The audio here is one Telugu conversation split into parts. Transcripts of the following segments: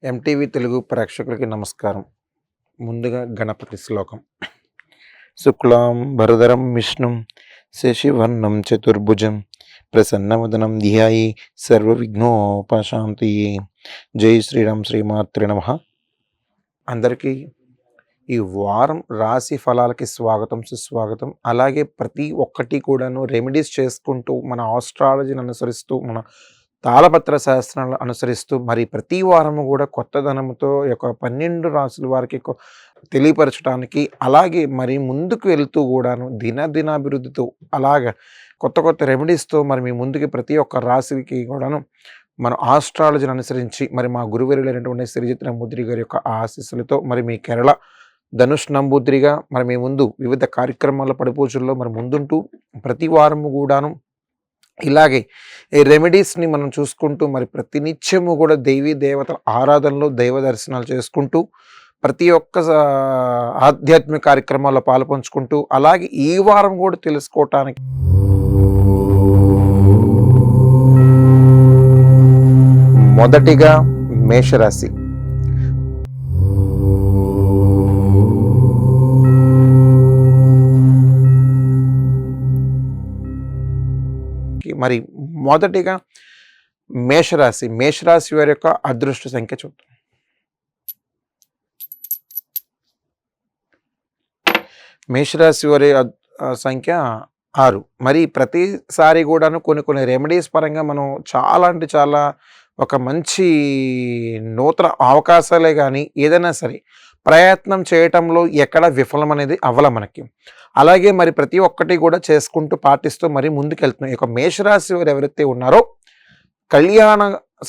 ఎంటీవీ తెలుగు ప్రేక్షకులకి నమస్కారం. ముందుగా గణపతి శ్లోకం. శుక్లాం భరధరం విష్ణుం శశివర్ణం చతుర్భుజం ప్రసన్నవదనం ధ్యాయే సర్వవిఘ్నోపశాంతయే. జై శ్రీరామ్. శ్రీమాత్రే నమః. అందరికీ ఈ వారం రాశి ఫలాలకి స్వాగతం, సుస్వాగతం. అలాగే ప్రతి ఒక్కటి కూడాను రెమెడీస్ చేసుకుంటూ మన ఆస్ట్రాలజీని అనుసరిస్తూ మన తాళపత్ర శాస్త్రాలను అనుసరిస్తూ మరి ప్రతి వారము కూడా కొత్తదనంతో యొక్క 12 రాసుల వారికి తెలియపరచడానికి, అలాగే మరి ముందుకు వెళ్తూ కూడాను దినాభివృద్ధితో అలాగ కొత్త రెమెడీస్తో మరి మీ ముందుకి ప్రతి ఒక్క రాశికి కూడాను మన ఆస్ట్రాలజీని అనుసరించి మరి మా గురువులైనటువంటి శ్రీజిత్ నంబూద్రి గారి యొక్క ఆశీస్సులతో మరి మీ కేరళ ధనుష్ నంబూద్రిగా మరి మీ ముందు వివిధ కార్యక్రమాల పడిపూజల్లో మరి ముందుంటూ ప్రతి వారము కూడాను ఇలాగే ఈ రెమెడీస్ని మనం చూసుకుంటూ మరి ప్రతినిత్యము కూడా దేవీ దేవతల ఆరాధనలో దైవ దర్శనాలు చేసుకుంటూ ప్రతి ఒక్క ఆధ్యాత్మిక కార్యక్రమాల్లో పాలుపంచుకుంటూ అలాగే ఈ వారం కూడా తెలుసుకోవటానికి మొదటిగా మేషరాశి. మరి మొదటిగా మేషరాశి వారి యొక్క అదృష్ట సంఖ్య చూద్దాం. మేషరాశి వారి సంఖ్య 6. మరి ప్రతిసారి కూడాను కొన్ని రెమెడీస్ పరంగా మనం చాలా ఒక మంచి నూతన అవకాశాలే కానీ ఏదైనా సరే ప్రయత్నం చేయటంలో ఎక్కడ విఫలం అనేది అవ్వల మనకి. అలాగే మరి ప్రతి ఒక్కటి కూడా చేసుకుంటూ పాటిస్తూ మరి ముందుకెళ్తున్నాం. ఈ యొక్క మేషరాశి వారు ఎవరైతే ఉన్నారో కళ్యాణ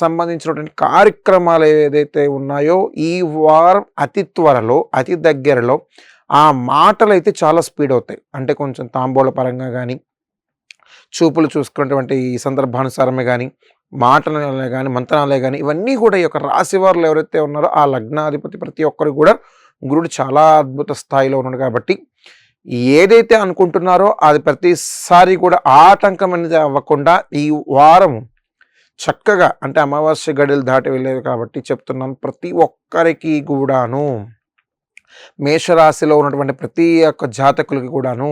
సంబంధించినటువంటి కార్యక్రమాలు ఏదైతే ఉన్నాయో ఈ వారం అతి త్వరలో అతి దగ్గరలో ఆ మాటలు అయితే చాలా స్పీడ్ అవుతాయి. అంటే కొంచెం తాంబూల పరంగా కానీ చూపులు చూసుకున్నటువంటి ఈ సందర్భానుసారమే కానీ మాటలే కానీ మంత్రాలే కానీ ఇవన్నీ కూడా ఈ యొక్క రాశి వారులు ఎవరైతే ఉన్నారో ఆ లగ్నాధిపతి ప్రతి ఒక్కరు కూడా గురుడు చాలా అద్భుత స్థాయిలో ఉన్నాడు కాబట్టి ఏదైతే అనుకుంటున్నారో అది ప్రతిసారి కూడా ఆటంకం అనేది అవ్వకుండా ఈ వారం చక్కగా అంటే అమావాస్య గడియలు దాటి వెళ్ళేది కాబట్టి చెప్తున్నాం. ప్రతి ఒక్కరికి కూడాను మేషరాశిలో ఉన్నటువంటి ప్రతి ఒక్క జాతకులకి కూడాను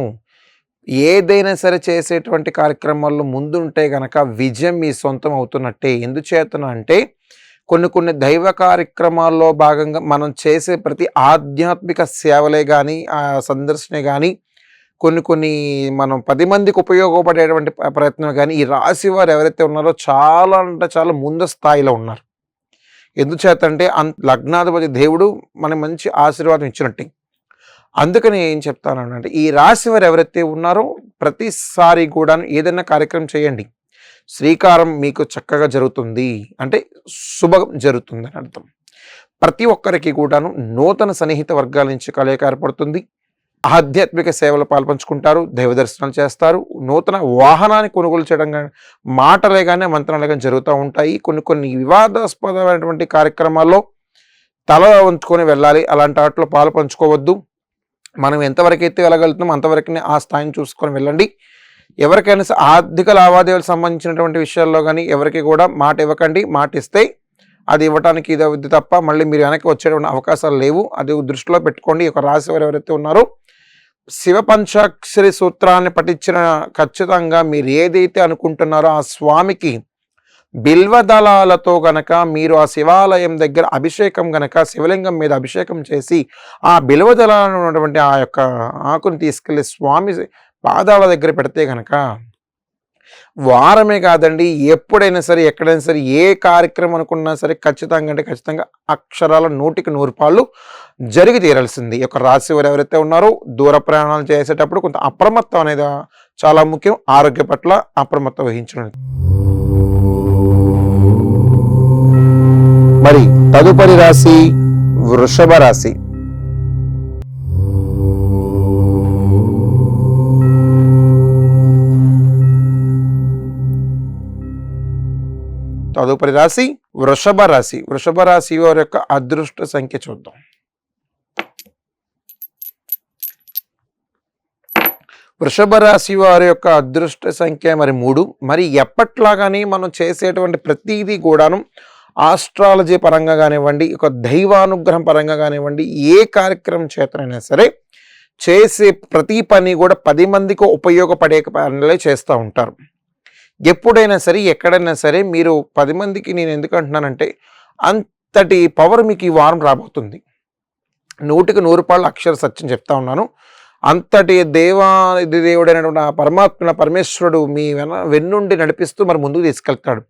ఏదైనా సరే చేసేటువంటి కార్యక్రమాల్లో ముందుంటే గనక విజయం మీ సొంతం అవుతున్నట్టే. ఎందుచేతన అంటే కొన్ని దైవ కార్యక్రమాల్లో భాగంగా మనం చేసే ప్రతి ఆధ్యాత్మిక సేవలే కానీ ఆ సందర్శనే కానీ కొన్ని మనం 10 మందికి ఉపయోగపడేటువంటి ప్రయత్నం కానీ ఈ రాశి వారు ఎవరైతే ఉన్నారో చాలా అంటే చాలా ముందు స్థాయిలో ఉన్నారు. ఎందుచేతంటే లగ్నాధిపతి దేవుడు మనకి మంచి ఆశీర్వాదం ఇచ్చినట్టే. అందుకని ఏం చెప్తానంటే ఈ రాశి వారు ఎవరైతే ఉన్నారో ప్రతిసారి కూడా ఏదైనా కార్యక్రమం చేయండి, శ్రీకారం మీకు చక్కగా జరుగుతుంది, అంటే శుభం జరుగుతుంది అని అర్థం. ప్రతి ఒక్కరికి కూడాను నూతన సన్నిహిత వర్గాల నుంచి కలయిక ఏర్పడుతుంది. ఆధ్యాత్మిక సేవలు పాల్పంచుకుంటారు, దైవ దర్శనాలు చేస్తారు, నూతన వాహనాన్ని కొనుగోలు చేయడం కానీ మాటలే కానీ మంత్రాలే కానీ జరుగుతూ ఉంటాయి. కొన్ని వివాదాస్పదమైనటువంటి కార్యక్రమాల్లో తల వంచుకొని వెళ్ళాలి, అలాంటి వాటిలో పాల్పంచుకోవద్దు. మనం ఎంతవరకు అయితే వెళ్ళగలుగుతున్నాం అంతవరకు ఆ స్థాయిని చూసుకొని వెళ్ళండి. ఎవరికైనా ఆర్థిక లావాదేవీలకు సంబంధించినటువంటి విషయాల్లో కానీ ఎవరికి కూడా మాట ఇవ్వకండి. మాట ఇస్తే అది ఇవ్వటానికి ఇది తప్ప మళ్ళీ మీరు వెనక్కి వచ్చేటువంటి అవకాశాలు లేవు. అది దృష్టిలో పెట్టుకోండి. ఒక రాశి వారు ఎవరైతే ఉన్నారో శివ పంచాక్షరి సూత్రాన్ని పఠించిన ఖచ్చితంగా మీరు ఏదైతే అనుకుంటున్నారో ఆ స్వామికి బిల్వదళాలతో గనక మీరు ఆ శివాలయం దగ్గర అభిషేకం గనక శివలింగం మీద అభిషేకం చేసి ఆ బిల్వదళాలను ఉన్నటువంటి ఆ యొక్క ఆకుని తీసుకెళ్ళి స్వామి పాదాల దగ్గర పెడితే గనక వారమే కాదండి, ఎప్పుడైనా సరే ఎక్కడైనా సరే ఏ కార్యక్రమం అనుకున్నా సరే ఖచ్చితంగా అక్షరాల 100కి 100 పాళ్ళు జరిగి తీరాల్సింది. ఈ యొక్క రాశి వారు ఎవరైతే ఉన్నారో దూర ప్రయాణాలు చేసేటప్పుడు కొంత అప్రమత్తం అనేది చాలా ముఖ్యం. ఆరోగ్య పట్ల అప్రమత్తం వహించడం. మరి తదుపరి రాశి వృషభ రాశి. వృషభ రాశి వారి యొక్క అదృష్ట సంఖ్య చూద్దాం. వృషభ రాశి వారి యొక్క అదృష్ట సంఖ్య మరి 3. మరి ఎప్పట్లాగానే మనం చేసేటువంటి ప్రతిదీ కూడాను ఆస్ట్రాలజీ పరంగా కానివ్వండి, ఒక దైవానుగ్రహం పరంగా కానివ్వండి, ఏ కార్యక్రమం చేతనైనా సరే చేసే ప్రతి పని కూడా 10 మందికి ఉపయోగపడే పనులే చేస్తూ ఉంటారు. ఎప్పుడైనా సరే, ఎక్కడైనా సరే మీరు 10 మందికి, నేను ఎందుకు అంటున్నానంటే అంతటి పవర్ మీకు ఈ వారం రాబోతుంది. 100కి 100 అక్షర సత్యం చెప్తా ఉన్నాను. అంతటి దేవుడైనటువంటి ఆ పరమేశ్వరుడు మీ వెన్నుండి నడిపిస్తూ మరి ముందుకు తీసుకెళ్తాడు.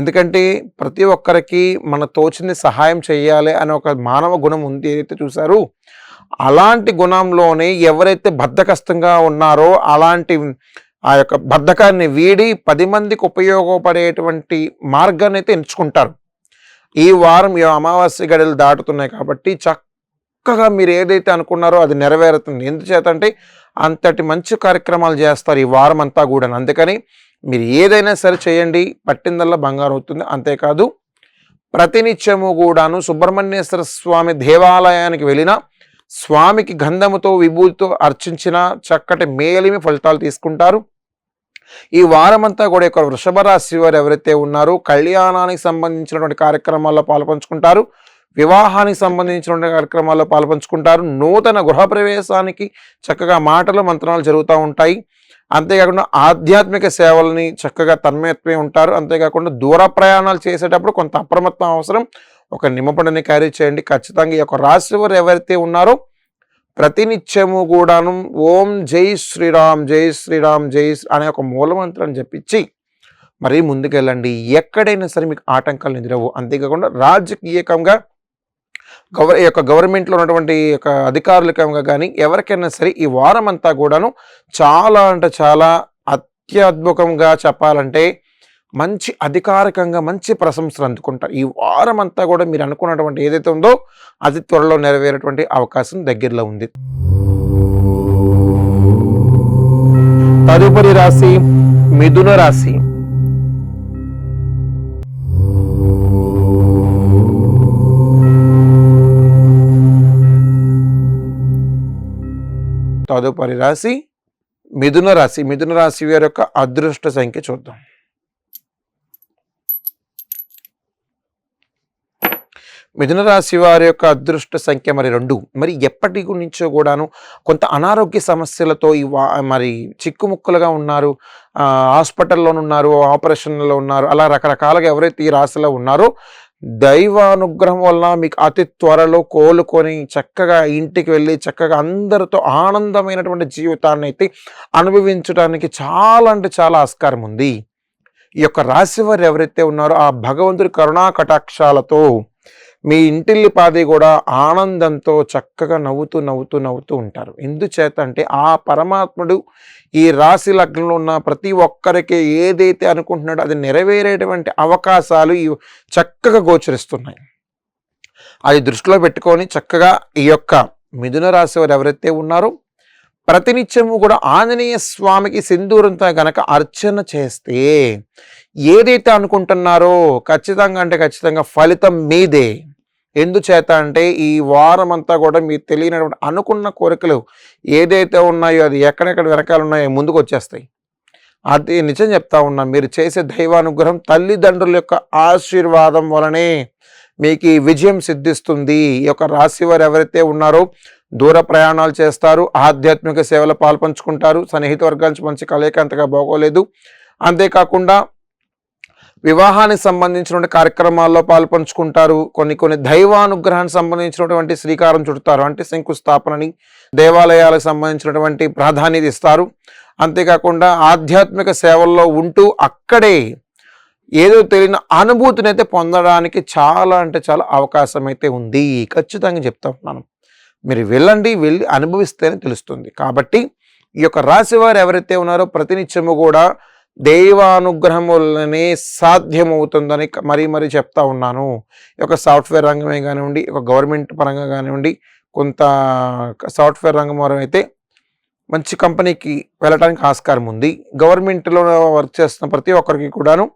ఎందుకంటే ప్రతి ఒక్కరికి మన తోచింది సహాయం చేయాలి అనే ఒక మానవ గుణం ఉంది ఏదైతే చూసారు. అలాంటి గుణంలోనే ఎవరైతే బద్ధకస్తంగా ఉన్నారో అలాంటి ఆ యొక్క బద్ధకాన్ని వీడి 10 మందికి ఉపయోగపడేటువంటి మార్గాన్ని అయితే ఎంచుకుంటారు. ఈ వారం ఈ అమావాస్య గడియలు దాటుతున్నాయి కాబట్టి చక్కగా మీరు ఏదైతే అనుకున్నారో అది నెరవేరుతుంది. ఎందుచేత అంటే అంతటి మంచి కార్యక్రమాలు చేస్తారు ఈ వారం అంతా కూడా. అందుకని మీరు ఏదైనా సరే చేయండి, పట్టిందల్లా బంగారం అవుతుంది. అంతేకాదు ప్రతినిత్యము కూడాను సుబ్రహ్మణ్యేశ్వర స్వామి దేవాలయానికి వెళ్ళిన స్వామికి గంధముతో విభూతితో అర్చించిన చక్కటి మేలిమి ఫలితాలు తీసుకుంటారు. ఈ వారమంతా కూడా యొక్క వృషభ రాశి వారు ఎవరైతే ఉన్నారో కళ్యాణానికి సంబంధించినటువంటి కార్యక్రమాల్లో పాల్పంచుకుంటారు, వివాహానికి సంబంధించినటువంటి కార్యక్రమాల్లో పాల్పంచుకుంటారు, నూతన గృహప్రవేశానికి చక్కగా మాటలు మంత్రాలు జరుగుతూ ఉంటాయి. అంతేకాకుండా ఆధ్యాత్మిక సేవలని చక్కగా తన్మయత్వే ఉంటారు. అంతేకాకుండా దూర ప్రయాణాలు చేసేటప్పుడు కొంత అప్రమత్తం అవసరం. ఒక నిమ్మపండుని క్యారీ చేయండి. ఖచ్చితంగా ఈ యొక్క రాశి వారు ఎవరైతే ఉన్నారో ప్రతినిత్యము కూడాను ఓం జై శ్రీరామ్ జై శ్రీరామ్ జై అనే ఒక మూలమంత్రాన్ని జపించి మరీ ముందుకెళ్ళండి. ఎక్కడైనా సరే మీకు ఆటంకాలు ఎదురవు. అంతేకాకుండా రాజకీయకంగా గవర్నమెంట్లో ఉన్నటువంటి యొక్క అధికారులకంగా కానీ ఎవరికైనా సరే ఈ వారం అంతా కూడాను చాలా అంటే చాలా అత్యద్భుతంగా చెప్పాలంటే మంచి అధికారికంగా మంచి ప్రశంసలు అందుకుంటారు. ఈ వారం అంతా కూడా మీరు అనుకున్నటువంటి ఏదైతే ఉందో అది త్వరలో నెరవేరేటువంటి అవకాశం దగ్గరలో ఉంది. తదుపరి రాశి మిథున రాశి. తదుపరి రాశి మిథున రాశి. మిథున రాశి వారి యొక్క అదృష్ట సంఖ్య చూద్దాం. మిథున రాశి వారి యొక్క అదృష్ట సంఖ్య మరి 2. మరి ఎప్పటి నుంచో కూడాను కొంత అనారోగ్య సమస్యలతో మరి చిక్కుముక్కులుగా ఉన్నారు, హాస్పిటల్లోనున్నారు, ఆపరేషన్లో ఉన్నారు, అలా రకరకాలుగా ఎవరైతే ఈ రాశిలో ఉన్నారో దైవానుగ్రహం వల్ల మీకు అతి త్వరలో కోలుకొని చక్కగా ఇంటికి వెళ్ళి చక్కగా అందరితో ఆనందమైనటువంటి జీవితాన్ని అయితే అనుభవించడానికి చాలా అంటే చాలా ఆస్కారం ఉంది. ఈ యొక్క రాశి వారు ఎవరైతే ఉన్నారో ఆ భగవంతుడి కరుణా కటాక్షాలతో మీ ఇంటిల్లిపాది కూడా ఆనందంతో చక్కగా నవ్వుతూ నవ్వుతూ నవ్వుతూ ఉంటారు. ఎందుచేత అంటే ఆ పరమాత్ముడు ఈ రాశి లగ్నంలో ఉన్న ప్రతి ఒక్కరికి ఏదైతే అనుకుంటున్నాడో అది నెరవేరేటువంటి అవకాశాలు చక్కగా గోచరిస్తున్నాయి. అది దృష్టిలో పెట్టుకొని చక్కగా ఈ యొక్క మిథున రాశి వారు ఎవరైతే ఉన్నారో ప్రతినిత్యము కూడా ఆంజనేయ స్వామికి సింధూరంతో గనక అర్చన చేస్తే ఏదైతే అనుకుంటున్నారో ఖచ్చితంగా అంటే ఖచ్చితంగా ఫలితం మీదే. ఎందుచేత అంటే ఈ వారం అంతా కూడా మీకు తెలియనటువంటి అనుకున్న కోరికలు ఏదైతే ఉన్నాయో అది ఎక్కడెక్కడ వెనకాల ఉన్నాయో ముందుకు వచ్చేస్తాయి. అది నిజం చెప్తా ఉన్నా, మీరు చేసే దైవానుగ్రహం తల్లిదండ్రుల యొక్క ఆశీర్వాదం వలనే మీకు ఈ విజయం సిద్ధిస్తుంది. ఈ యొక్క రాశి వారు ఎవరైతే ఉన్నారో దూర ప్రయాణాలు చేస్తారు, ఆధ్యాత్మిక సేవలు పాల్పంచుకుంటారు, సన్నిహిత వర్గాల నుంచి మంచి కలయిక అంతగా బాగోలేదు. అంతేకాకుండా వివాహానికి సంబంధించినటువంటి కార్యక్రమాల్లో పాల్పంచుకుంటారు, కొన్ని దైవానుగ్రహానికి సంబంధించినటువంటి శ్రీకారం చుడతారు, అంటే శంకుస్థాపనని, దేవాలయాలకు సంబంధించినటువంటి ప్రాధాన్యత ఇస్తారు. అంతేకాకుండా ఆధ్యాత్మిక సేవల్లో ఉంటూ అక్కడే ఏదో తెలియని అనుభూతిని అయితే పొందడానికి చాలా అంటే చాలా అవకాశం అయితే ఉంది. ఖచ్చితంగా చెప్తా ఉన్నాను, మీరు వెళ్ళండి, వెళ్ళి అనుభవిస్తేనే తెలుస్తుంది. కాబట్టి ఈ యొక్క రాశి వారు ఎవరైతే ఉన్నారో ప్రతినిత్యము కూడా దైవానుగ్రహం వల్లనే సాధ్యమవుతుందని మరీ చెప్తా ఉన్నాను. ఒక సాఫ్ట్వేర్ రంగమే కానివ్వండి, ఒక గవర్నమెంట్ పరంగా కానివ్వండి, కొంత సాఫ్ట్వేర్ రంగం వరం అయితే మంచి కంపెనీకి వెళ్ళడానికి ఆస్కారం ఉంది. గవర్నమెంట్లో వర్క్ చేస్తున్న ప్రతి ఒక్కరికి కూడాను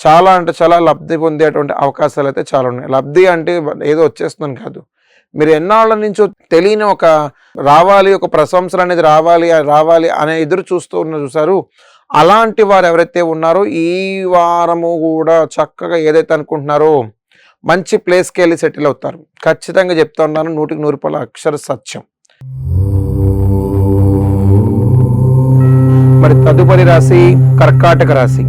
చాలా అంటే చాలా లబ్ధి పొందేటువంటి అవకాశాలు అయితే చాలా ఉన్నాయి. లబ్ధి అంటే ఏదో వచ్చేస్తుందని కాదు, మీరు ఎన్నాళ్ళ నుంచో తెలియని ఒక రావాలి, ఒక ప్రశంసలు అనేది రావాలి అనే ఎదురు చూస్తూ చూసారు. అలాంటి వారు ఎవరైతే ఉన్నారో ఈ వారము కూడా చక్కగా ఏదైతే అనుకుంటున్నారో మంచి ప్లేస్కి వెళ్ళి సెటిల్ అవుతారు. ఖచ్చితంగా చెప్తా ఉన్నాను, 100% అక్షర సత్యం. మరి తదుపరి రాశి కర్కాటక రాశి.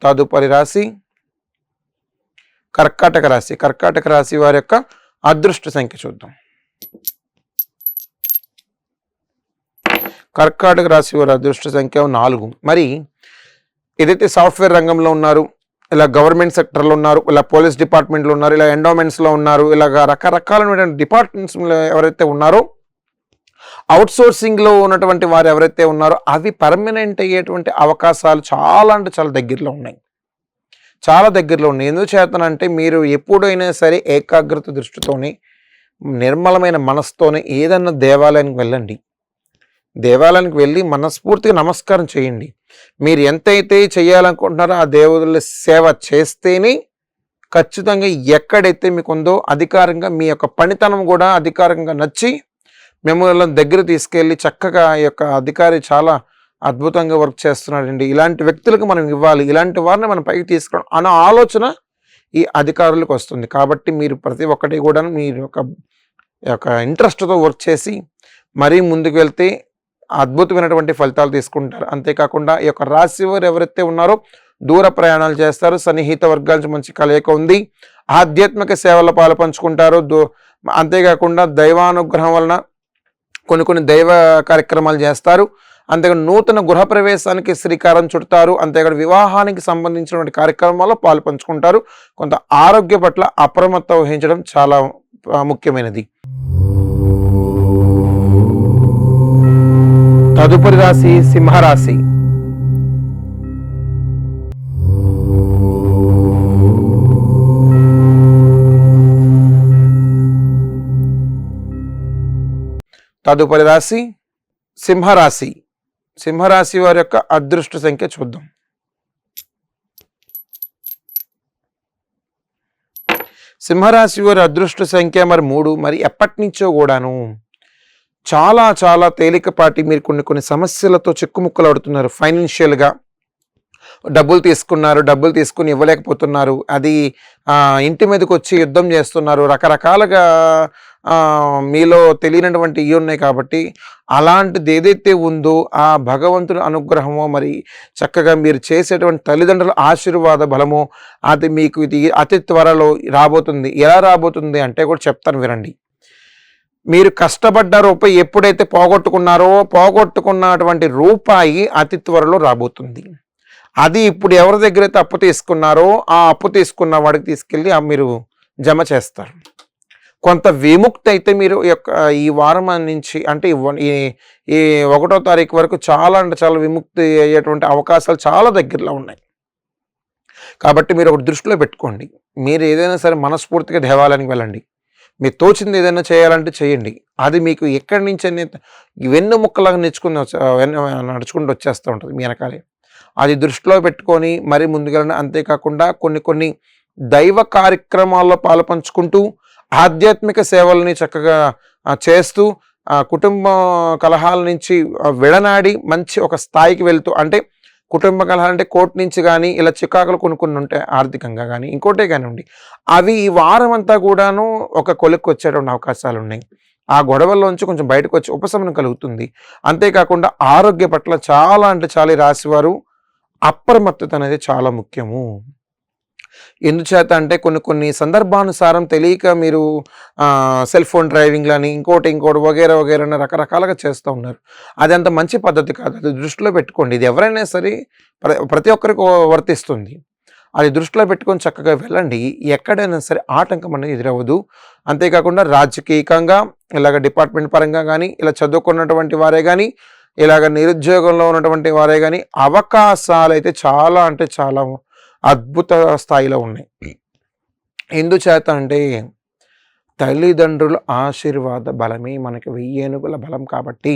తదుపరి రాశి కర్కాటక రాశి. కర్కాటక రాశి వారి యొక్క అదృష్ట సంఖ్య చూద్దాం. కర్కాటక రాశి వారి అదృష్ట సంఖ్య 4. మరి ఏదైతే సాఫ్ట్వేర్ రంగంలో ఉన్నారు, ఇలా గవర్నమెంట్ సెక్టర్లో ఉన్నారు, ఇలా పోలీస్ డిపార్ట్మెంట్లో ఉన్నారు, ఇలా ఎండోమెంట్స్లో ఉన్నారు, ఇలాగ రకరకాలైన డిపార్ట్మెంట్స్లో ఎవరైతే ఉన్నారో, అవుట్సోర్సింగ్లో ఉన్నటువంటి వారు ఎవరైతే ఉన్నారో అవి పర్మనెంట్ అయ్యేటువంటి అవకాశాలు చాలా అంటే చాలా దగ్గరలో ఉన్నాయి. చాలా దగ్గరలో ఉన్నాయి. ఎందుకు చేతనంటే మీరు ఎప్పుడైనా సరే ఏకాగ్రత దృష్టితోనే, నిర్మలమైన మనసుతోనే ఏదన్నా దేవాలయానికి వెళ్ళండి. దేవాలయానికి వెళ్ళి మనస్ఫూర్తిగా నమస్కారం చేయండి. మీరు ఎంతైతే చేయాలనుకుంటున్నారో ఆ దేవుళ్ళ సేవ చేస్తేనే ఖచ్చితంగా ఎక్కడైతే మీకు ఉందో అధికారంగా మీ యొక్క పనితనం కూడా అధికారంగా నచ్చి మిమ్మల్ని దగ్గర తీసుకెళ్ళి చక్కగా ఈ యొక్క అధికారి చాలా అద్భుతంగా వర్క్ చేస్తున్నాడండి, ఇలాంటి వ్యక్తులకు మనం ఇవ్వాలి, ఇలాంటి వారిని మనం పైకి తీసుకురావడం అన్న ఆలోచన ఈ అధికారులకు వస్తుంది. కాబట్టి మీరు ప్రతి ఒక్కటి కూడా మీరు యొక్క ఇంట్రెస్ట్తో వర్క్ చేసి మరీ ముందుకు వెళ్తే అద్భుతమైనటువంటి ఫలితాలు తీసుకుంటారు. అంతేకాకుండా ఈ యొక్క రాశి వారు ఎవరైతే ఉన్నారో దూర ప్రయాణాలు చేస్తారు, సన్నిహిత వర్గాల నుంచి మంచి కలయిక ఉంది, ఆధ్యాత్మిక సేవల పాలు పంచుకుంటారు. అంతేకాకుండా దైవానుగ్రహం వలన కొన్ని దైవ కార్యక్రమాలు చేస్తారు. అంతేకాదు నూతన గృహప్రవేశానికి శ్రీకారం చుడతారు. అంతేకాదు వివాహానికి సంబంధించినటువంటి కార్యక్రమాల్లో పాలు పంచుకుంటారు. కొంత ఆరోగ్య పట్ల అప్రమత్త వహించడం చాలా ముఖ్యమైనది. తదుపరి రాశి సింహరాశి. తదుపరి రాశి సింహరాశి. సింహరాశి వారి యొక్క అదృష్ట సంఖ్య చూద్దాం. సింహరాశి వారి అదృష్ట సంఖ్య మరి 3. మరి ఎప్పటి నుంచో కూడాను చాలా చాలా తేలికపాటి మీరు కొన్ని సమస్యలతో చిక్కుముక్కలాడుతున్నారు. ఫైనాన్షియల్గా డబ్బులు తీసుకుని ఇవ్వలేకపోతున్నారు. అది ఇంటి మీదకి వచ్చి యుద్ధం చేస్తున్నారు. రకరకాలుగా మీలో తెలియనటువంటి ఇవి ఉన్నాయి. కాబట్టి అలాంటిది ఏదైతే ఉందో ఆ భగవంతుడి అనుగ్రహమో మరి చక్కగా మీరు చేసేటువంటి తల్లిదండ్రుల ఆశీర్వాద బలమో అది మీకు ఇది అతి త్వరలో రాబోతుంది. ఎలా రాబోతుంది అంటే కూడా చెప్తాను వినండి. మీరు కష్టపడ్డ రూపాయి ఎప్పుడైతే పోగొట్టుకున్నటువంటి రూపాయి అతి త్వరలో రాబోతుంది. అది ఇప్పుడు ఎవరి దగ్గర అయితే అప్పు తీసుకున్నారో ఆ అప్పు తీసుకున్న వాడికి తీసుకెళ్ళి మీరు జమ చేస్తారు. కొంత విముక్తి అయితే మీరు ఈ వారం నుంచి అంటే ఈ 1వ తారీఖు వరకు చాలా అంటే చాలా విముక్తి అయ్యేటువంటి అవకాశాలు చాలా దగ్గరలో ఉన్నాయి. కాబట్టి మీరు ఒకటి దృష్టిలో పెట్టుకోండి. మీరు ఏదైనా సరే మనస్ఫూర్తిగా దేవాలయానికి వెళ్ళండి. మీకు తోచింది ఏదైనా చేయాలంటే చేయండి. అది మీకు ఎక్కడి నుంచి వెన్నుముక్కలాగా నడుచుకుంటూ వచ్చేస్తూ ఉంటుంది మీ వెనకాలే. అది దృష్టిలో పెట్టుకొని మరి ముందుకెళ్ళండి. అంతేకాకుండా కొన్ని దైవ కార్యక్రమాల్లో పాలుపంచుకుంటూ ఆధ్యాత్మిక సేవల్ని చక్కగా చేస్తూ కుటుంబ కలహాల నుంచి విడనాడి మంచి ఒక స్థాయికి వెళ్తూ, అంటే కుటుంబ కలహాలు అంటే కోర్టు నుంచి కానీ ఇలా చికాకులు కొన్ని ఉంటాయి ఆర్థికంగా కానీ ఇంకోటే కానివ్వండి, అవి ఈ వారం అంతా కూడాను ఒక కొలిక్కి వచ్చేటువంటి అవకాశాలు ఉన్నాయి. ఆ గొడవల్లోంచి కొంచెం బయటకు వచ్చి ఉపశమనం కలుగుతుంది. అంతేకాకుండా ఆరోగ్య పట్ల చాలా అంటే చాలా రాశివారు అప్రమత్తత అనేది చాలా ముఖ్యము. ఎందుచేత అంటే కొన్ని సందర్భానుసారం తెలియక మీరు సెల్ ఫోన్ డ్రైవింగ్లని ఇంకోటి వగేరా అని రకరకాలుగా చేస్తూ ఉన్నారు. అది అంత మంచి పద్ధతి కాదు. అది దృష్టిలో పెట్టుకోండి. ఇది ఎవరైనా సరే ప్రతి ఒక్కరికి వర్తిస్తుంది. అది దృష్టిలో పెట్టుకొని చక్కగా వెళ్ళండి. ఎక్కడైనా సరే ఆటంకం అనేది ఎదురవ్వదు. అంతేకాకుండా రాజకీయంగా ఇలాగ డిపార్ట్మెంట్ పరంగా కానీ ఇలా చదువుకున్నటువంటి వారే కానీ ఇలాగ నిరుద్యోగంలో ఉన్నటువంటి వారే కానీ అవకాశాలు అయితే చాలా అంటే చాలా అద్భుత స్థాయిలో ఉన్నాయి. ఎందుచేత అంటే తల్లిదండ్రుల ఆశీర్వాద బలమే మనకి 1000 ఏనుగుల బలం. కాబట్టి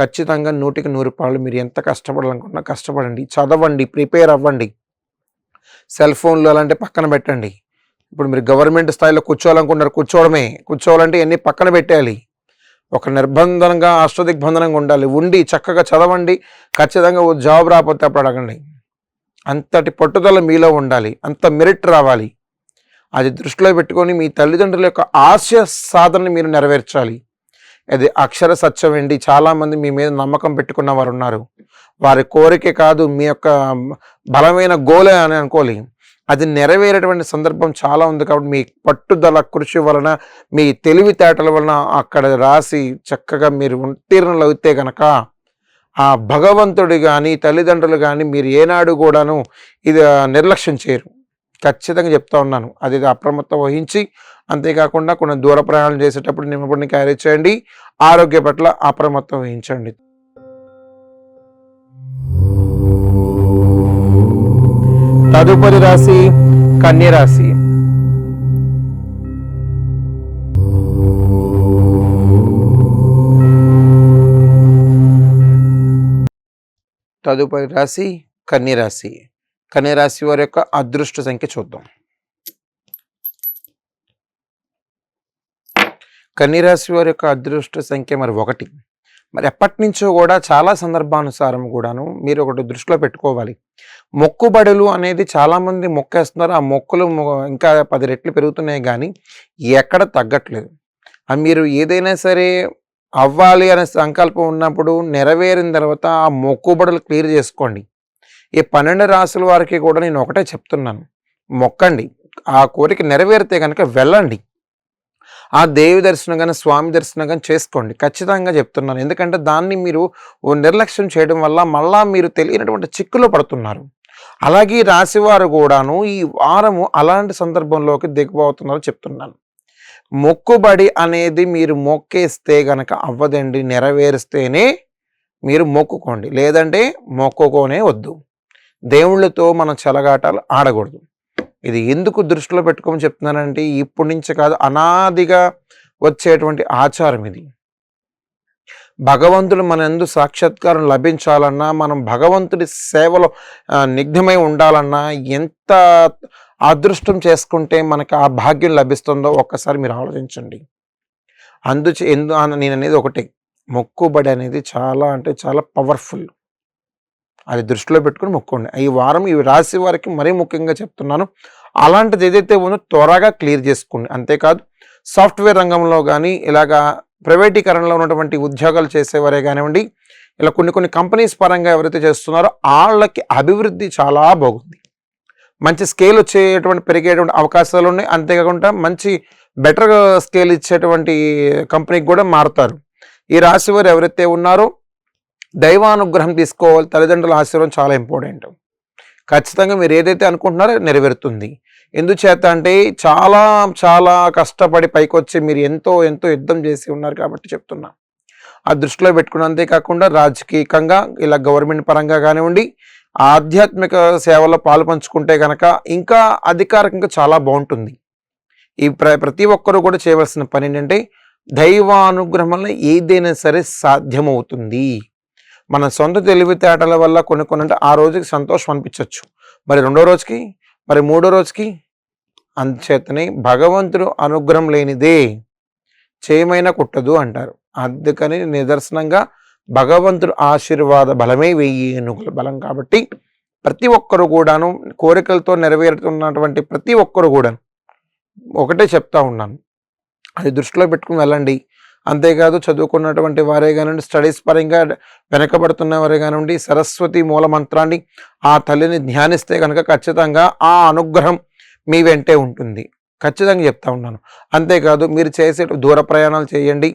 ఖచ్చితంగా 100కి 100 మీరు ఎంత కష్టపడాలనుకున్నా కష్టపడండి, చదవండి, ప్రిపేర్ అవ్వండి. సెల్ ఫోన్లు అలాంటి పక్కన పెట్టండి. ఇప్పుడు మీరు గవర్నమెంట్ స్థాయిలో కూర్చోవాలనుకుంటారు, కూర్చోవాలంటే ఎన్ని పక్కన పెట్టాలి. ఒక నిర్బంధంగా అష్టదిగ్బంధనంగా ఉండాలి. ఉండి చక్కగా చదవండి, ఖచ్చితంగా జాబ్ రాకపోతే అప్పుడు అడగండి. అంతటి పట్టుదల మీలో ఉండాలి, అంత మెరిట్ రావాలి. అది దృష్టిలో పెట్టుకొని మీ తల్లిదండ్రుల యొక్క ఆశయ సాధనని మీరు నెరవేర్చాలి. అది అక్షర సత్యం అండి. చాలామంది మీ మీద నమ్మకం పెట్టుకున్న వారు ఉన్నారు. వారి కోరికే కాదు, మీ యొక్క బలమైన గోలే అని అనుకోవాలి. అది నెరవేరేటువంటి సందర్భం చాలా ఉంది. కాబట్టి మీ పట్టుదల కృషి వలన, మీ తెలివితేటల వలన అక్కడ రాసి చక్కగా మీరు ఉత్తీర్ణులు అవుతే గనక ఆ భగవంతుడు కానీ తల్లిదండ్రులు కానీ మీరు ఏనాడు కూడాను ఇది నిర్లక్ష్యం చేయరు. ఖచ్చితంగా చెప్తా ఉన్నాను. అది అప్రమత్తం వహించి, అంతేకాకుండా కొన్ని దూర ప్రయాణం చేసేటప్పుడు నిమ్మపడిని క్యారీ చేయండి. ఆరోగ్య పట్ల అప్రమత్తం వహించండి. తదుపరి రాశి కన్య రాశి. తదుపరి రాశి కన్య రాశి. కన్య రాశి వారి యొక్క అదృష్ట సంఖ్య చూద్దాం. కన్య రాశి వారి యొక్క అదృష్ట సంఖ్య మరి 1. మరి ఎప్పటి నుంచో కూడా చాలా సందర్భానుసారం కూడాను మీరు ఒకటి దృష్టిలో పెట్టుకోవాలి. మొక్కుబడులు అనేది చాలామంది మొక్కేస్తున్నారు. ఆ మొక్కులు ఇంకా 10 రెట్లు పెరుగుతున్నాయి కానీ ఎక్కడ తగ్గట్లేదు. అది మీరు ఏదైనా సరే అవ్వాలి అనే సంకల్పం ఉన్నప్పుడు నెరవేరిన తర్వాత ఆ మొక్కుబడులు క్లియర్ చేసుకోండి. ఈ 12 రాసుల వారికి కూడా నేను ఒకటే చెప్తున్నాను, మొక్కండి. ఆ కోరిక నెరవేరితే కనుక వెళ్ళండి. ఆ దేవి దర్శనం కానీ స్వామి దర్శనం కానీ చేసుకోండి. ఖచ్చితంగా చెప్తున్నాను. ఎందుకంటే దాన్ని మీరు నిర్లక్ష్యం చేయడం వల్ల మళ్ళా మీరు తెలియనటువంటి చిక్కులో పడుతున్నారు. అలాగే రాశివారు కూడాను ఈ వారము అలాంటి సందర్భంలోకి దిగబోతున్నారు చెప్తున్నాను. మొక్కుబడి అనేది మీరు మొక్కేస్తే గనక అవ్వదండి. నెరవేరిస్తేనే మీరు మొక్కుకోండి, లేదంటే మొక్కుకోనే వద్దు. దేవుళ్ళతో మనం చెలగాటాలు ఆడకూడదు. ఇది ఎందుకు దృష్టిలో పెట్టుకోమని చెప్తున్నానంటే ఇప్పటి నుంచి కాదు, అనాదిగా వచ్చేటువంటి ఆచారం ఇది. భగవంతుడు మన యందు సాక్షాత్కారం లభించాలన్నా, మనం భగవంతుడి సేవలో నిగ్ధమై ఉండాలన్నా ఎంత అదృష్టం చేసుకుంటే మనకు ఆ భాగ్యం లభిస్తుందో ఒక్కసారి మీరు ఆలోచించండి. నేను అనేది ఒకటే, మొక్కుబడి అనేది చాలా అంటే చాలా పవర్ఫుల్. అది దృష్టిలో పెట్టుకుని మొక్కండి. ఈ వారం ఈ రాశి వారికి మరీ ముఖ్యంగా చెప్తున్నాను, అలాంటిది ఏదైతే ఉందో త్వరగా క్లియర్ చేసుకోండి. అంతేకాదు సాఫ్ట్వేర్ రంగంలో కానీ ఇలాగా ప్రైవేటీకరణలో ఉన్నటువంటి ఉద్యోగాలు చేసేవారే కానివ్వండి, ఇలా కొన్ని కంపెనీస్ పరంగా ఎవరైతే చేస్తున్నారో వాళ్ళకి అభివృద్ధి చాలా బాగుంది. మంచి స్కేల్ వచ్చేటువంటి పెరిగేటువంటి అవకాశాలు ఉన్నాయి. అంతేకాకుండా మంచి బెటర్ స్కేల్ ఇచ్చేటువంటి కంపెనీకి కూడా మారుతారు. ఈ రాశి వారు ఎవరైతే ఉన్నారో దైవానుగ్రహం తీసుకోవాలి. తల్లిదండ్రుల ఆశీర్వాదం చాలా ఇంపార్టెంట్. ఖచ్చితంగా మీరు ఏదైతే అనుకుంటున్నారో నెరవేరుతుంది. ఎందుచేత అంటే చాలా చాలా కష్టపడి పైకొచ్చి మీరు ఎంతో యుద్ధం చేసి ఉన్నారు కాబట్టి చెప్తున్నా. ఆ దృష్టిలో పెట్టుకున్న, అంతేకాకుండా రాజకీయంగా ఇలా గవర్నమెంట్ పరంగా కానివ్వండి, ఆధ్యాత్మిక సేవలో పాలు పంచుకుంటే కనుక ఇంకా అధికారికంగా చాలా బాగుంటుంది. ఈ ప్రతి ఒక్కరూ కూడా చేయవలసిన పని ఏంటంటే దైవానుగ్రహం వల్ల ఏదైనా సరే సాధ్యమవుతుంది. మన సొంత తెలివితేటల వల్ల కొన్ని అంటే ఆ రోజుకి సంతోషం అనిపించవచ్చు, మరి 2వ రోజుకి, మరి 3వ రోజుకి. అందుచేతనే భగవంతుడు అనుగ్రహం లేనిదే చేయమైనా కుట్టదు అంటారు. అందుకని నిదర్శనంగా భగవంతుడు ఆశీర్వాద బలమే 1000 ఏనుగుల బలం. కాబట్టి ప్రతి ఒక్కరు కూడాను కోరికలతో నెరవేరుతున్నటువంటి ప్రతి ఒక్కరు కూడా ఒకటే చెప్తా ఉన్నాను, అది దృష్టిలో పెట్టుకుని వెళ్ళండి. అంతేకాదు చదువుకున్నటువంటి వారే కానివ్వండి, స్టడీస్ పరంగా వెనకబడుతున్న వారే కానివ్వండి, సరస్వతి మూల మంత్రాన్ని ఆ తల్లిని ధ్యానిస్తే కనుక ఖచ్చితంగా ఆ అనుగ్రహం మీ వెంటే ఉంటుంది. ఖచ్చితంగా చెప్తా ఉన్నాను. అంతేకాదు మీరు చేసే దూర ప్రయాణాలు చేయండి,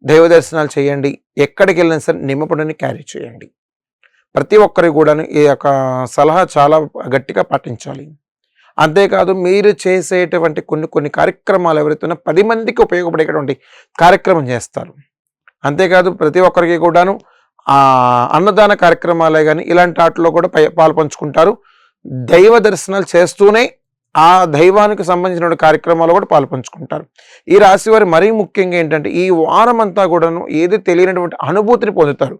దైవ దర్శనాలు చేయండి, ఎక్కడికి వెళ్ళినా సరే నిమ్మపడిని క్యారీ చేయండి. ప్రతి ఒక్కరికి కూడా ఈ యొక్క సలహా చాలా గట్టిగా పాటించాలి. అంతేకాదు మీరు చేసేటువంటి కొన్ని కార్యక్రమాలు ఎవరైతే 10 మందికి ఉపయోగపడేటువంటి కార్యక్రమం చేస్తారు. అంతేకాదు ప్రతి ఒక్కరికి కూడాను అన్నదాన కార్యక్రమాలే కానీ ఇలాంటి వాటిలో కూడా పాలు పంచుకుంటారు. దైవ దర్శనాలు చేస్తూనే ఆ దైవానికి సంబంధించిన కార్యక్రమాలు కూడా పాలు పంచుకుంటారు. ఈ రాశి వారు మరీ ముఖ్యంగా ఏంటంటే ఈ వారం అంతా కూడాను ఏది తెలియనటువంటి అనుభూతిని పొందుతారు.